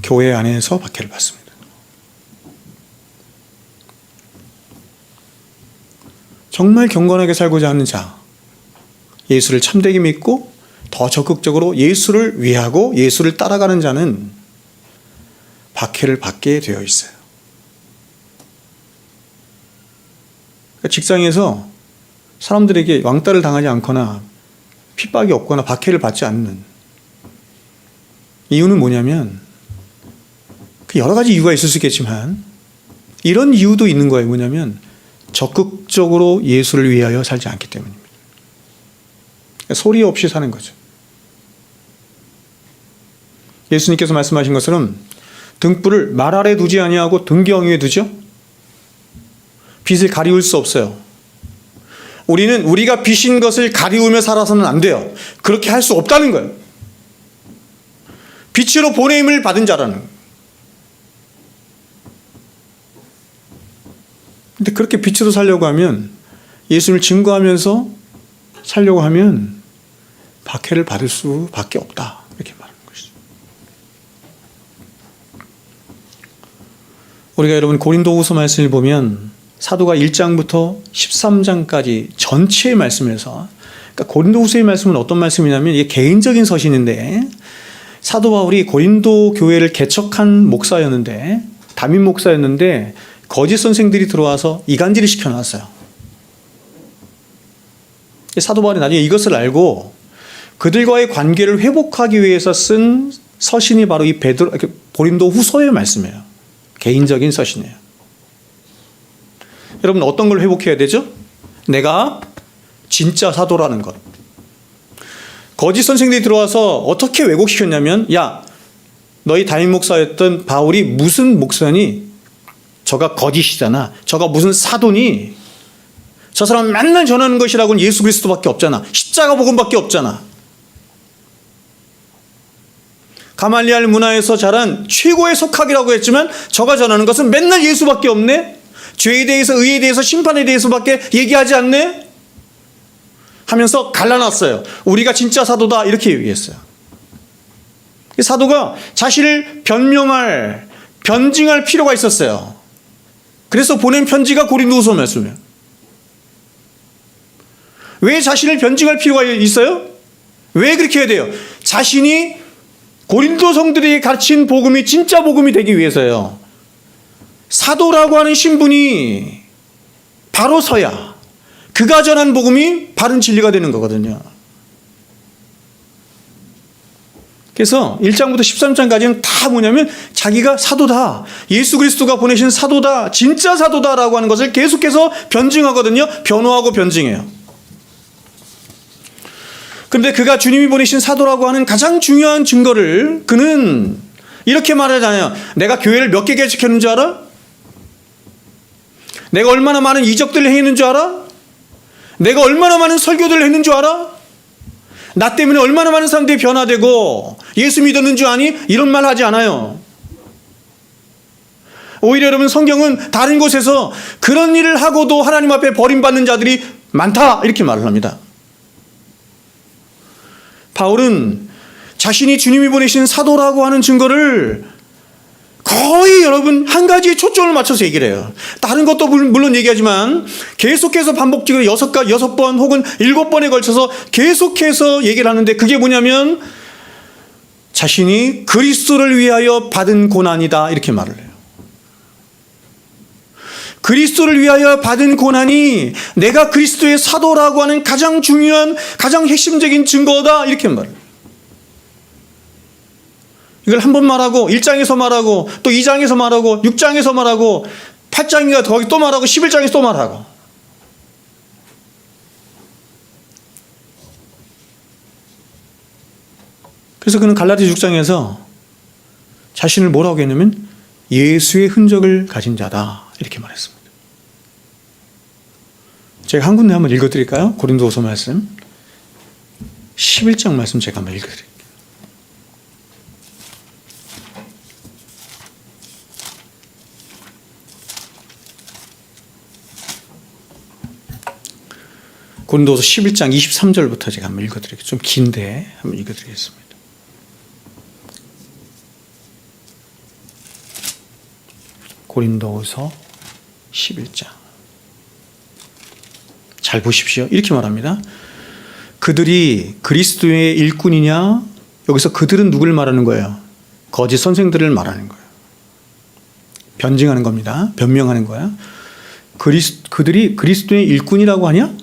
교회 안에서 박해를 받습니다. 정말 경건하게 살고자 하는 자, 예수를 참되게 믿고 더 적극적으로 예수를 위하고 예수를 따라가는 자는 박해를 받게 되어 있어요. 직장에서 사람들에게 왕따를 당하지 않거나 핍박이 없거나 박해를 받지 않는 이유는 뭐냐면, 여러 가지 이유가 있을 수 있겠지만 이런 이유도 있는 거예요. 뭐냐면 적극적으로 예수를 위하여 살지 않기 때문입니다. 소리 없이 사는 거죠. 예수님께서 말씀하신 것처럼 등불을 말 아래 두지 아니하고 등경 위에 두죠. 빛을 가리울 수 없어요. 우리는 우리가 빛인 것을 가리우며 살아서는 안 돼요. 그렇게 할 수 없다는 거예요. 빛으로 보냄을 받은 자라는 거예요. 근데 그렇게 빛으로 살려고 하면, 예수를 증거하면서 살려고 하면 박해를 받을 수밖에 없다, 이렇게 말하는 것이죠. 우리가 여러분 고린도후서 말씀을 보면 사도가 1장부터 13장까지 전체의 말씀에서, 그러니까 고린도후서의 말씀은 어떤 말씀이냐면 이게 개인적인 서신인데, 사도 바울이 고린도 교회를 개척한 목사였는데, 담임 목사였는데 거짓 선생들이 들어와서 이간질을 시켜놨어요. 사도 바울이 나중에 이것을 알고 그들과의 관계를 회복하기 위해서 쓴 서신이 바로 이 고린도 후서의 말씀이에요. 개인적인 서신이에요. 여러분, 어떤 걸 회복해야 되죠? 내가 진짜 사도라는 것. 거짓 선생들이 들어와서 어떻게 왜곡시켰냐면, 야, 너희 담임 목사였던 바울이 무슨 목사니? 저가 거짓이잖아. 저가 무슨 사도니? 저 사람 맨날 전하는 것이라고는 예수 그리스도밖에 없잖아. 십자가 복음밖에 없잖아. 가말리알 문화에서 자란 최고의 속학이라고 했지만 저가 전하는 것은 맨날 예수밖에 없네? 죄에 대해서, 의에 대해서, 심판에 대해서밖에 얘기하지 않네? 하면서 갈라놨어요. 우리가 진짜 사도다, 이렇게 얘기했어요. 사도가 자신을 변증할 필요가 있었어요. 그래서 보낸 편지가 고린도후서 말씀이에요. 왜 자신을 변증할 필요가 있어요? 왜 그렇게 해야 돼요? 자신이 고린도 성들에게 가르친 복음이 진짜 복음이 되기 위해서요. 사도라고 하는 신분이 바로 서야 그가 전한 복음이 바른 진리가 되는 거거든요. 그래서 1장부터 13장까지는 다 뭐냐면 자기가 사도다, 예수 그리스도가 보내신 사도다, 진짜 사도다라고 하는 것을 계속해서 변증하거든요. 변호하고 변증해요. 그런데 그가 주님이 보내신 사도라고 하는 가장 중요한 증거를 그는 이렇게 말하잖아요. 내가 교회를 몇 개 개척했는 줄 알아? 내가 얼마나 많은 이적들을 했는 줄 알아? 내가 얼마나 많은 설교들을 했는 줄 알아? 나 때문에 얼마나 많은 사람들이 변화되고 예수 믿었는 줄 아니? 이런 말 하지 않아요. 오히려 여러분, 성경은 다른 곳에서 그런 일을 하고도 하나님 앞에 버림받는 자들이 많다, 이렇게 말을 합니다. 바울은 자신이 주님이 보내신 사도라고 하는 증거를 거의 여러분 한 가지에 초점을 맞춰서 얘기를 해요. 다른 것도 물론 얘기하지만 계속해서 반복적으로 6번 혹은 7번에 걸쳐서 계속해서 얘기를 하는데, 그게 뭐냐면 자신이 그리스도를 위하여 받은 고난이다, 이렇게 말을 해요. 그리스도를 위하여 받은 고난이 내가 그리스도의 사도라고 하는 가장 중요한, 가장 핵심적인 증거다, 이렇게 말을 해요. 이걸 한 번 말하고 1장에서 말하고 또 2장에서 말하고 6장에서 말하고 8장인가 거기 또 말하고 11장에서 또 말하고. 그래서 그는 갈라디 6장에서 자신을 뭐라고 했냐면 예수의 흔적을 가진 자다, 이렇게 말했습니다. 제가 한 군데 한번 읽어드릴까요? 고린도후서 말씀 11장 말씀 제가 한번 읽어드릴게요. 고린도서 11장 23절부터 제가 한번 읽어드릴게요. 좀 긴데 한번 읽어드리겠습니다. 고린도후서 11장. 잘 보십시오. 이렇게 말합니다. 그들이 그리스도의 일꾼이냐? 여기서 그들은 누굴 말하는 거예요? 거짓 선생들을 말하는 거예요. 변증하는 겁니다. 변명하는 거야. 그들이 그리스도의 일꾼이라고 하냐?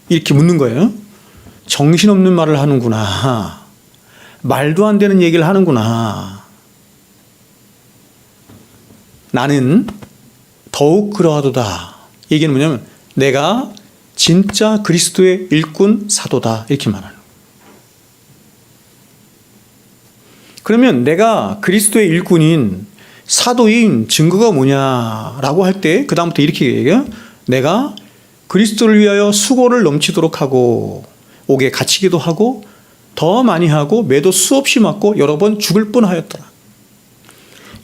이렇게 묻는 거예요. 정신없는 말을 하는구나. 말도 안 되는 얘기를 하는구나. 나는 더욱 그러하도다. 얘기는 뭐냐면 내가 진짜 그리스도의 일꾼 사도다. 이렇게 말하는 거예요. 그러면 내가 그리스도의 일꾼인 사도인 증거가 뭐냐라고 할 때 그 다음부터 이렇게 얘기해요. 내가 그리스도를 위하여 수고를 넘치도록 하고 옥에 갇히기도 하고 더 많이 하고 매도 수없이 맞고 여러 번 죽을 뻔하였더라.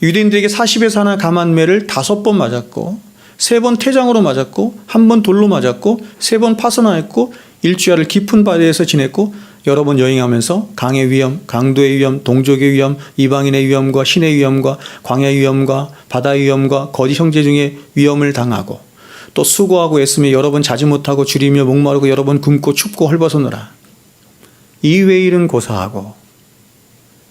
유대인들에게 40에서 하나 감한매를 5번 맞았고 3번 태장으로 맞았고 1번 돌로 맞았고 3번 파선하였고 일주야를 깊은 바다에서 지냈고 여러 번 여행하면서 강의 위험, 강도의 위험, 동족의 위험, 이방인의 위험과 신의 위험과 광야의 위험과 바다의 위험과 거짓 형제 중에 위험을 당하고 또 수고하고 애쓰며 여러 번 자지 못하고 줄이며 목마르고 여러 번 굶고 춥고 헐벗어노라. 이외의 일은 고사하고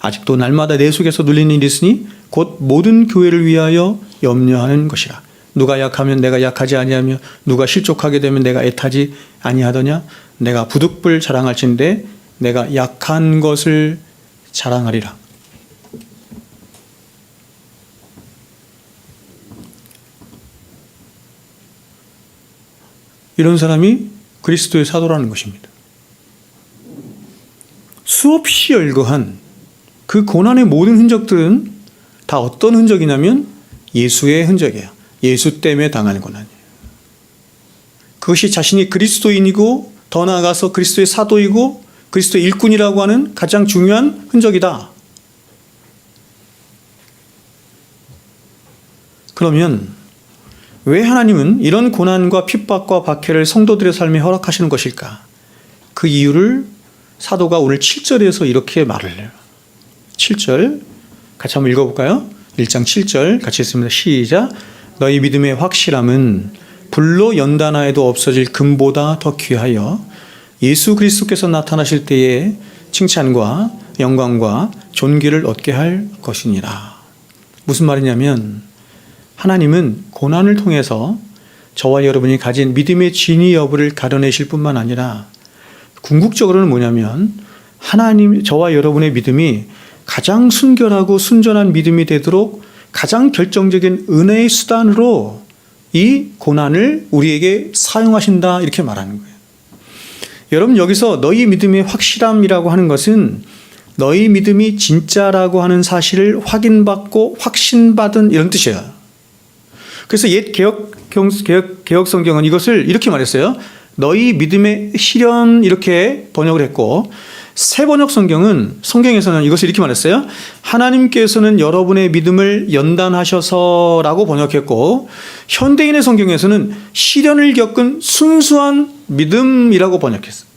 아직도 날마다 내 속에서 눌리는 일이 있으니 곧 모든 교회를 위하여 염려하는 것이라. 누가 약하면 내가 약하지 아니하며 누가 실족하게 되면 내가 애타지 아니하더냐. 내가 부득불 자랑할진대 내가 약한 것을 자랑하리라. 이런 사람이 그리스도의 사도라는 것입니다. 수없이 열거한 그 고난의 모든 흔적들은 다 어떤 흔적이냐면 예수의 흔적이에요. 예수 때문에 당하는 고난이에요. 그것이 자신이 그리스도인이고 더 나아가서 그리스도의 사도이고 그리스도의 일꾼이라고 하는 가장 중요한 흔적이다. 그러면 왜 하나님은 이런 고난과 핍박과 박해를 성도들의 삶에 허락하시는 것일까? 그 이유를 사도가 오늘 7절에서 이렇게 말을 해요. 7절 같이 한번 읽어볼까요? 1장 7절 같이 읽습니다. 시작. 너희 믿음의 확실함은 불로 연단하여도 없어질 금보다 더 귀하여 예수 그리스도께서 나타나실 때에 칭찬과 영광과 존귀를 얻게 할 것이니라. 무슨 말이냐면 하나님은 고난을 통해서 저와 여러분이 가진 믿음의 진위 여부를 가려내실 뿐만 아니라 궁극적으로는 뭐냐면 하나님, 저와 여러분의 믿음이 가장 순결하고 순전한 믿음이 되도록 가장 결정적인 은혜의 수단으로 이 고난을 우리에게 사용하신다 이렇게 말하는 거예요. 여러분 여기서 너희 믿음의 확실함이라고 하는 것은 너희 믿음이 진짜라고 하는 사실을 확인받고 확신받은 이런 뜻이에요. 그래서 옛 개혁 성경은 이것을 이렇게 말했어요. 너희 믿음의 실현 이렇게 번역을 했고 새 번역 성경에서는 이것을 이렇게 말했어요. 하나님께서는 여러분의 믿음을 연단하셔서라고 번역했고 현대인의 성경에서는 시련을 겪은 순수한 믿음이라고 번역했어요.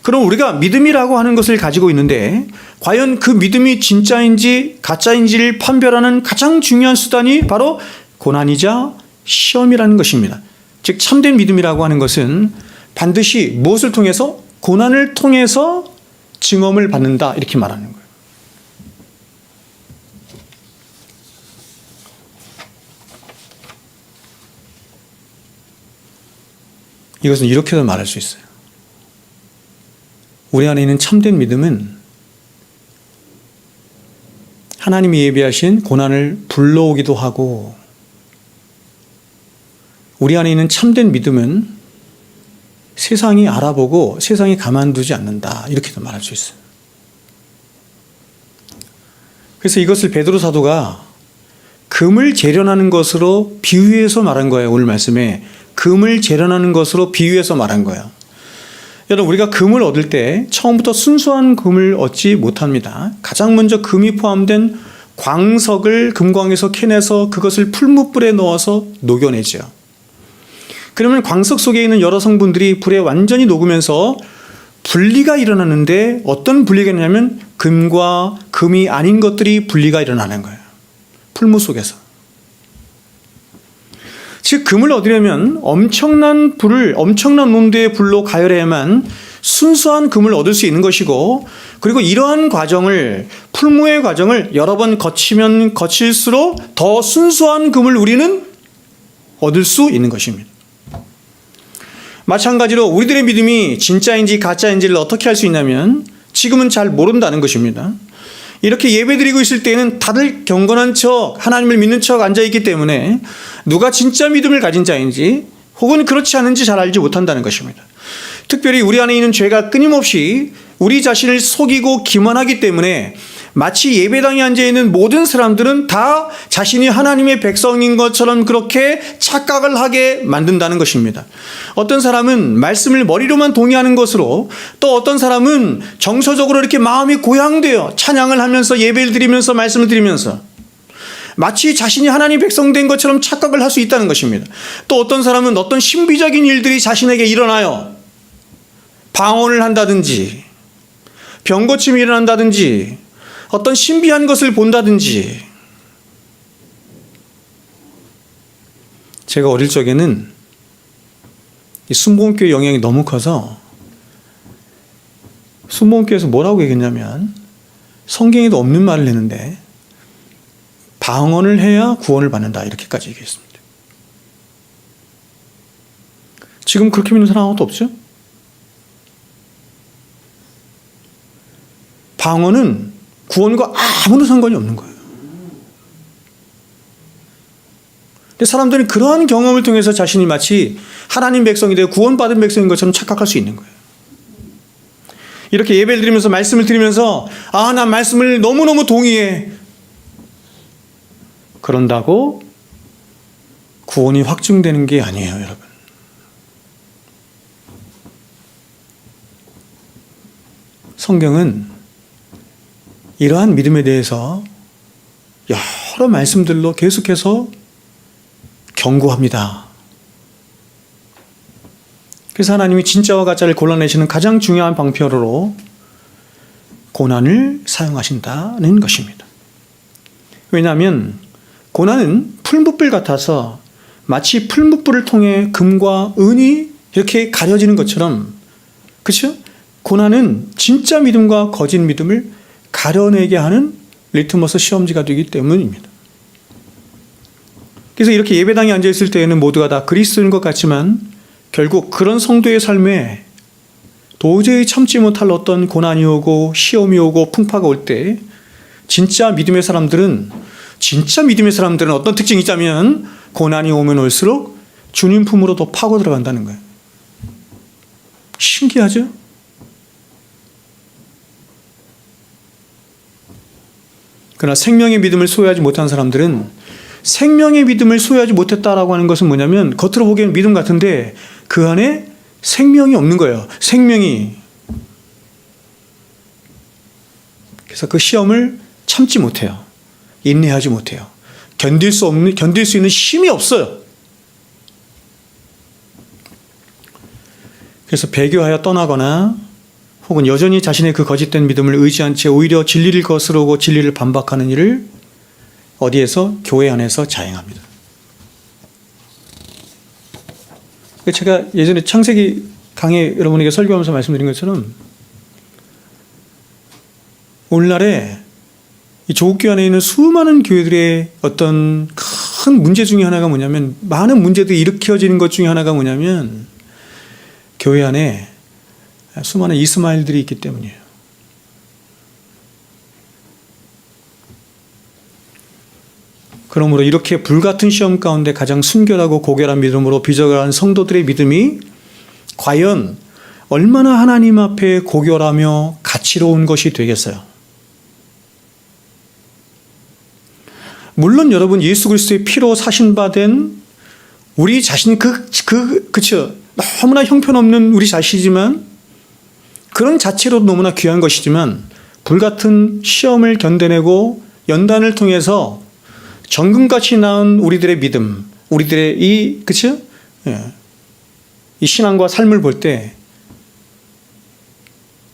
그럼 우리가 믿음이라고 하는 것을 가지고 있는데 과연 그 믿음이 진짜인지 가짜인지를 판별하는 가장 중요한 수단이 바로 고난이자 시험이라는 것입니다. 즉 참된 믿음이라고 하는 것은 반드시 무엇을 통해서? 고난을 통해서 증언을 받는다 이렇게 말하는 거예요. 이것은 이렇게도 말할 수 있어요. 우리 안에 있는 참된 믿음은 하나님이 예비하신 고난을 불러오기도 하고 우리 안에 있는 참된 믿음은 세상이 알아보고 세상이 가만두지 않는다 이렇게도 말할 수 있어요. 그래서 이것을 베드로 사도가 금을 재련하는 것으로 비유해서 말한 거예요. 오늘 말씀에 금을 재련하는 것으로 비유해서 말한 거예요. 여러분 우리가 금을 얻을 때 처음부터 순수한 금을 얻지 못합니다. 가장 먼저 금이 포함된 광석을 금광에서 캐내서 그것을 풀무불에 넣어서 녹여내죠. 그러면 광석 속에 있는 여러 성분들이 불에 완전히 녹으면서 분리가 일어나는데 어떤 분리가 일어나냐면 금과 금이 아닌 것들이 분리가 일어나는 거예요. 풀무 속에서. 즉 금을 얻으려면 엄청난 온도의 불로 가열해야만 순수한 금을 얻을 수 있는 것이고, 그리고 이러한 과정을, 풀무의 과정을 여러 번 거치면 거칠수록 더 순수한 금을 우리는 얻을 수 있는 것입니다. 마찬가지로 우리들의 믿음이 진짜인지 가짜인지를 어떻게 할 수 있냐면 지금은 잘 모른다는 것입니다. 이렇게 예배드리고 있을 때에는 다들 경건한 척, 하나님을 믿는 척 앉아있기 때문에 누가 진짜 믿음을 가진 자인지 혹은 그렇지 않은지 잘 알지 못한다는 것입니다. 특별히 우리 안에 있는 죄가 끊임없이 우리 자신을 속이고 기만하기 때문에 마치 예배당에 앉아있는 모든 사람들은 다 자신이 하나님의 백성인 것처럼 그렇게 착각을 하게 만든다는 것입니다. 어떤 사람은 말씀을 머리로만 동의하는 것으로, 또 어떤 사람은 정서적으로 이렇게 마음이 고향되어 찬양을 하면서 예배를 드리면서 말씀을 드리면서 마치 자신이 하나님 백성 된 것처럼 착각을 할 수 있다는 것입니다. 또 어떤 사람은 어떤 신비적인 일들이 자신에게 일어나요. 방언을 한다든지 병고침이 일어난다든지 어떤 신비한 것을 본다든지. 제가 어릴 적에는 이 순복음교회 영향이 너무 커서 순복음교회에서 뭐라고 얘기했냐면 성경에도 없는 말을 했는데 방언을 해야 구원을 받는다 이렇게까지 얘기했습니다. 지금 그렇게 믿는 사람 아무도 없죠? 방언은 구원과 아무런 상관이 없는 거예요. 근데 사람들은 그러한 경험을 통해서 자신이 마치 하나님 백성이 되어 구원받은 백성인 것처럼 착각할 수 있는 거예요. 이렇게 예배를 드리면서 말씀을 드리면서 나 말씀을 너무너무 동의해. 그런다고 구원이 확증되는 게 아니에요, 여러분. 성경은 이러한 믿음에 대해서 여러 말씀들로 계속해서 경고합니다. 그래서 하나님이 진짜와 가짜를 골라내시는 가장 중요한 방편으로 고난을 사용하신다는 것입니다. 왜냐하면 고난은 풀무불 같아서 마치 풀무불을 통해 금과 은이 이렇게 가려지는 것처럼, 그렇죠? 고난은 진짜 믿음과 거짓 믿음을 가려내게 하는 리트머스 시험지가 되기 때문입니다. 그래서 이렇게 예배당에 앉아있을 때에는 모두가 다 그리스도인 것 같지만 결국 그런 성도의 삶에 도저히 참지 못할 어떤 고난이 오고 시험이 오고 풍파가 올 때 진짜 믿음의 사람들은 어떤 특징이 있다면 고난이 오면 올수록 주님 품으로 더 파고 들어간다는 거예요. 신기하죠? 그러나 생명의 믿음을 소유하지 못한 사람들은 생명의 믿음을 소유하지 못했다라고 하는 것은 뭐냐면 겉으로 보기에는 믿음 같은데 그 안에 생명이 없는 거예요. 생명이. 그래서 그 시험을 참지 못해요. 인내하지 못해요. 견딜 수 있는 힘이 없어요. 그래서 배교하여 떠나거나 혹은 여전히 자신의 그 거짓된 믿음을 의지한 채 오히려 진리를 거스르고 진리를 반박하는 일을 어디에서? 교회 안에서 자행합니다. 제가 예전에 창세기 강의 여러분에게 설교하면서 말씀드린 것처럼 오늘날에 이 조국교회 안에 있는 수많은 교회들의 어떤 큰 문제 중에 하나가 뭐냐면, 많은 문제들이 일으켜지는 것 중에 하나가 뭐냐면 교회 안에 수많은 이스마엘들이 있기 때문이에요. 그러므로 이렇게 불같은 시험 가운데 가장 순결하고 고결한 믿음으로 비전한 성도들의 믿음이 과연 얼마나 하나님 앞에 고결하며 가치로운 것이 되겠어요? 물론 여러분, 예수 그리스도의 피로 사신받은 우리 자신 그쵸? 너무나 형편없는 우리 자신이지만, 그런 자체로도 너무나 귀한 것이지만, 불같은 시험을 견뎌내고 연단을 통해서 정금같이 나은 우리들의 믿음, 우리들의 그쵸? 이 신앙과 삶을 볼 때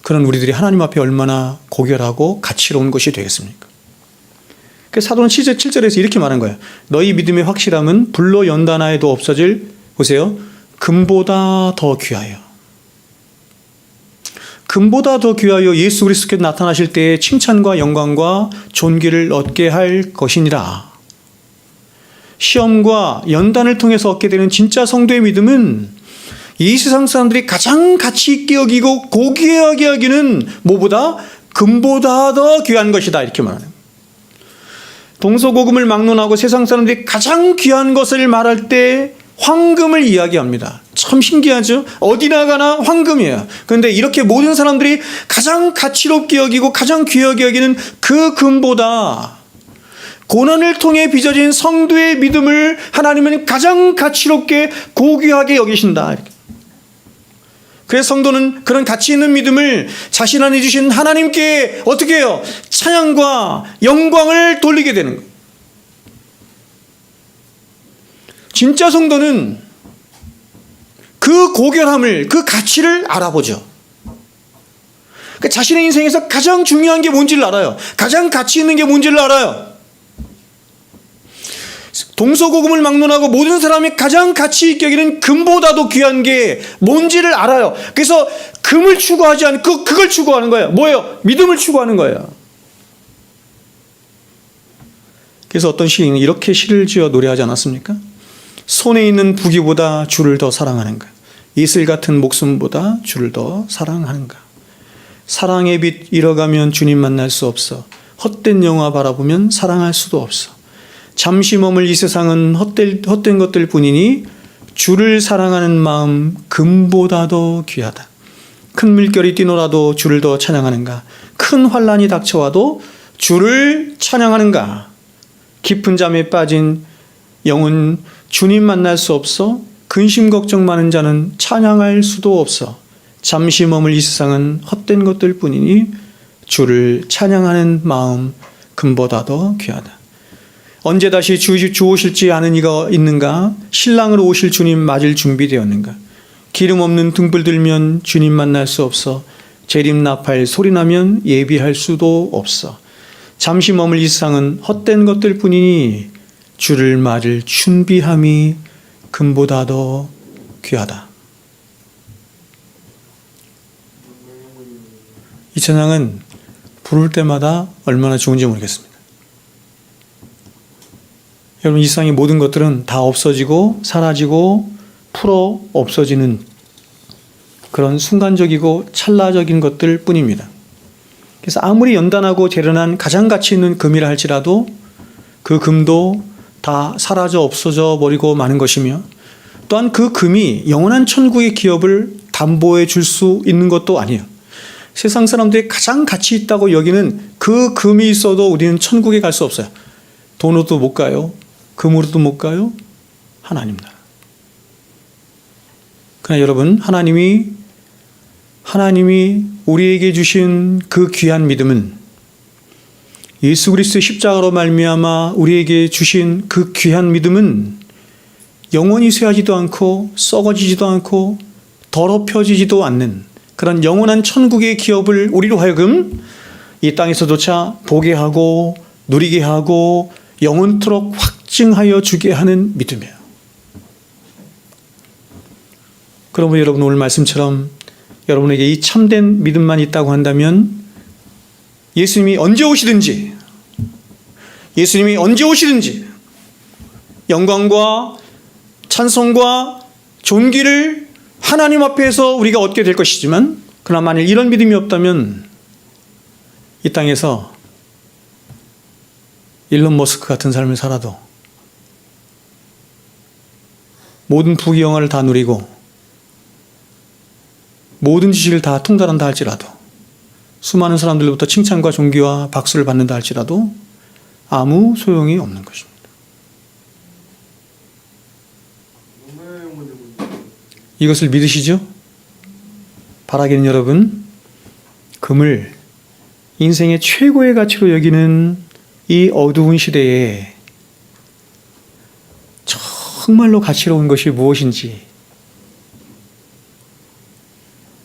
그런 우리들이 하나님 앞에 얼마나 고결하고 가치로운 것이 되겠습니까? 사도는 7절에서 이렇게 말한 거예요. 너희 믿음의 확실함은 불로 연단하여도 없어질, 보세요, 금보다 더 귀하여. 금보다 더 귀하여 예수 그리스도께서 나타나실 때에 칭찬과 영광과 존귀를 얻게 할 것이니라. 시험과 연단을 통해서 얻게 되는 진짜 성도의 믿음은 이 세상 사람들이 가장 가치 있게 여기고 고귀하게 여기는 뭐보다? 금보다 더 귀한 것이다, 이렇게 말하는 거예요. 동서고금을 막론하고 세상 사람들이 가장 귀한 것을 말할 때 황금을 이야기합니다. 참 신기하죠? 어디 나가나 황금이에요. 그런데 이렇게 모든 사람들이 가장 가치롭게 여기고 가장 귀하게 여기는 그 금보다 고난을 통해 빚어진 성도의 믿음을 하나님은 가장 가치롭게 고귀하게 여기신다, 이렇게. 그래서 성도는 그런 가치 있는 믿음을 자신 안에 주신 하나님께 어떻게 해요? 찬양과 영광을 돌리게 되는 거예요. 진짜 성도는 그 고결함을, 그 가치를 알아보죠. 그러니까 자신의 인생에서 가장 중요한 게 뭔지를 알아요. 가장 가치 있는 게 뭔지를 알아요. 동서고금을 막론하고 모든 사람이 가장 가치 있게 여기는 금보다도 귀한 게 뭔지를 알아요. 그래서 금을 추구하지 않고 그걸 추구하는 거예요. 뭐예요? 믿음을 추구하는 거예요. 그래서 어떤 시인이 이렇게 시를 지어 노래하지 않았습니까? 손에 있는 부귀보다 주를 더 사랑하는가? 이슬 같은 목숨보다 주를 더 사랑하는가? 사랑의 빛 잃어가면 주님 만날 수 없어. 헛된 영화 바라보면 사랑할 수도 없어. 잠시 머물 이 세상은 헛된 것들 뿐이니 주를 사랑하는 마음 금보다 더 귀하다. 큰 물결이 뛰노라도 주를 더 찬양하는가? 큰 환란이 닥쳐와도 주를 찬양하는가? 깊은 잠에 빠진 영은 주님 만날 수 없어. 근심 걱정 많은 자는 찬양할 수도 없어. 잠시 머물 이 세상은 헛된 것들 뿐이니 주를 찬양하는 마음 금보다 더 귀하다. 언제 다시 주 오실지 아는 이가 있는가? 신랑으로 오실 주님 맞을 준비되었는가? 기름 없는 등불 들면 주님 만날 수 없어. 재림 나팔 소리 나면 예비할 수도 없어. 잠시 머물 이 세상은 헛된 것들 뿐이니 주를 맞을 준비함이 금보다 더 귀하다. 이 찬양은 부를 때마다 얼마나 좋은지 모르겠습니다. 여러분, 이 세상의 모든 것들은 다 없어지고 사라지고 풀어 없어지는 그런 순간적이고 찰나적인 것들 뿐입니다. 그래서 아무리 연단하고 재련한 가장 가치 있는 금이라 할지라도 그 금도 다 사라져 없어져 버리고 마는 것이며, 또한 그 금이 영원한 천국의 기업을 담보해 줄 수 있는 것도 아니에요. 세상 사람들이 가장 가치 있다고 여기는 그 금이 있어도 우리는 천국에 갈 수 없어요. 돈으로도 못 가요. 금으로도 못 가요. 하나님 나라. 그러나 여러분, 하나님이 우리에게 주신 그 귀한 믿음은, 예수 그리스도의 십자가로 말미암아 우리에게 주신 그 귀한 믿음은 영원히 쇠하지도 않고 썩어지지도 않고 더럽혀지지도 않는 그런 영원한 천국의 기업을 우리로 하여금 이 땅에서조차 보게 하고 누리게 하고 영원토록 확증하여 주게 하는 믿음이에요. 그러므로 여러분, 오늘 말씀처럼 여러분에게 이 참된 믿음만 있다고 한다면 예수님이 언제 오시든지 영광과 찬송과 존귀를 하나님 앞에서 우리가 얻게 될 것이지만, 그러나 만일 이런 믿음이 없다면 이 땅에서 일론 머스크 같은 삶을 살아도, 모든 부귀영화를 다 누리고 모든 지식을 다 통달한다 할지라도, 수많은 사람들로부터 칭찬과 존귀와 박수를 받는다 할지라도 아무 소용이 없는 것입니다. 이것을 믿으시죠? 바라기는 여러분, 금을 인생의 최고의 가치로 여기는 이 어두운 시대에 정말로 가치로운 것이 무엇인지,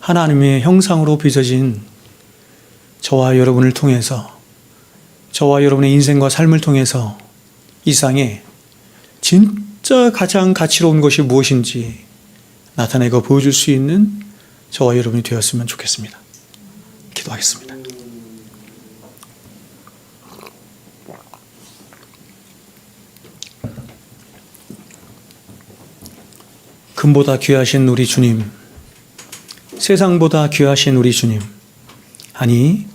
하나님의 형상으로 빚어진 저와 여러분을 통해서 저와 여러분의 인생과 삶을 통해서 이 세상에 진짜 가장 가치로운 것이 무엇인지 나타내고 보여줄 수 있는 저와 여러분이 되었으면 좋겠습니다. 기도하겠습니다. 금보다 귀하신 우리 주님, 세상보다 귀하신 우리 주님, 아니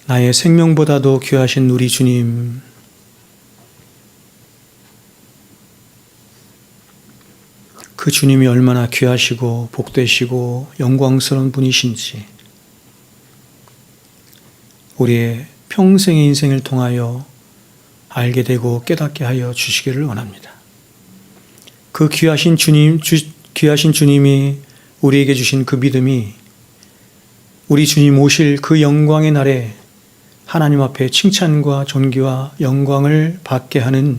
나의 생명보다도 귀하신 우리 주님, 그 주님이 얼마나 귀하시고 복되시고 영광스러운 분이신지 우리의 평생의 인생을 통하여 알게 되고 깨닫게 하여 주시기를 원합니다. 그 귀하신 주님이 우리에게 주신 그 믿음이 우리 주님 오실 그 영광의 날에 하나님 앞에 칭찬과 존귀와 영광을 받게 하는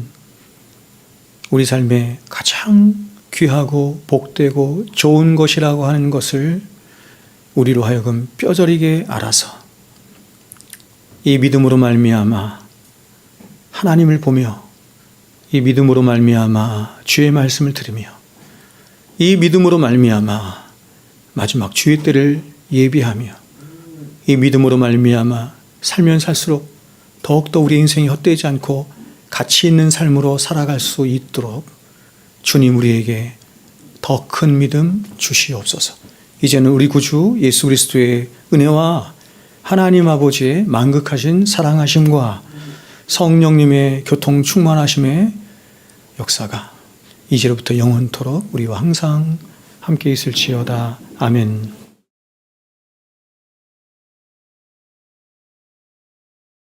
우리 삶의 가장 귀하고 복되고 좋은 것이라고 하는 것을 우리로 하여금 뼈저리게 알아서 이 믿음으로 말미암아 하나님을 보며 이 믿음으로 말미암아 주의 말씀을 들으며 이 믿음으로 말미암아 마지막 주의 때를 예비하며 이 믿음으로 말미암아 살면 살수록 더욱더 우리 인생이 헛되지 않고 가치 있는 삶으로 살아갈 수 있도록 주님 우리에게 더 큰 믿음 주시옵소서. 이제는 우리 구주 예수 그리스도의 은혜와 하나님 아버지의 만극하신 사랑하심과 성령님의 교통 충만하심의 역사가 이제로부터 영원토록 우리와 항상 함께 있을지어다. 아멘.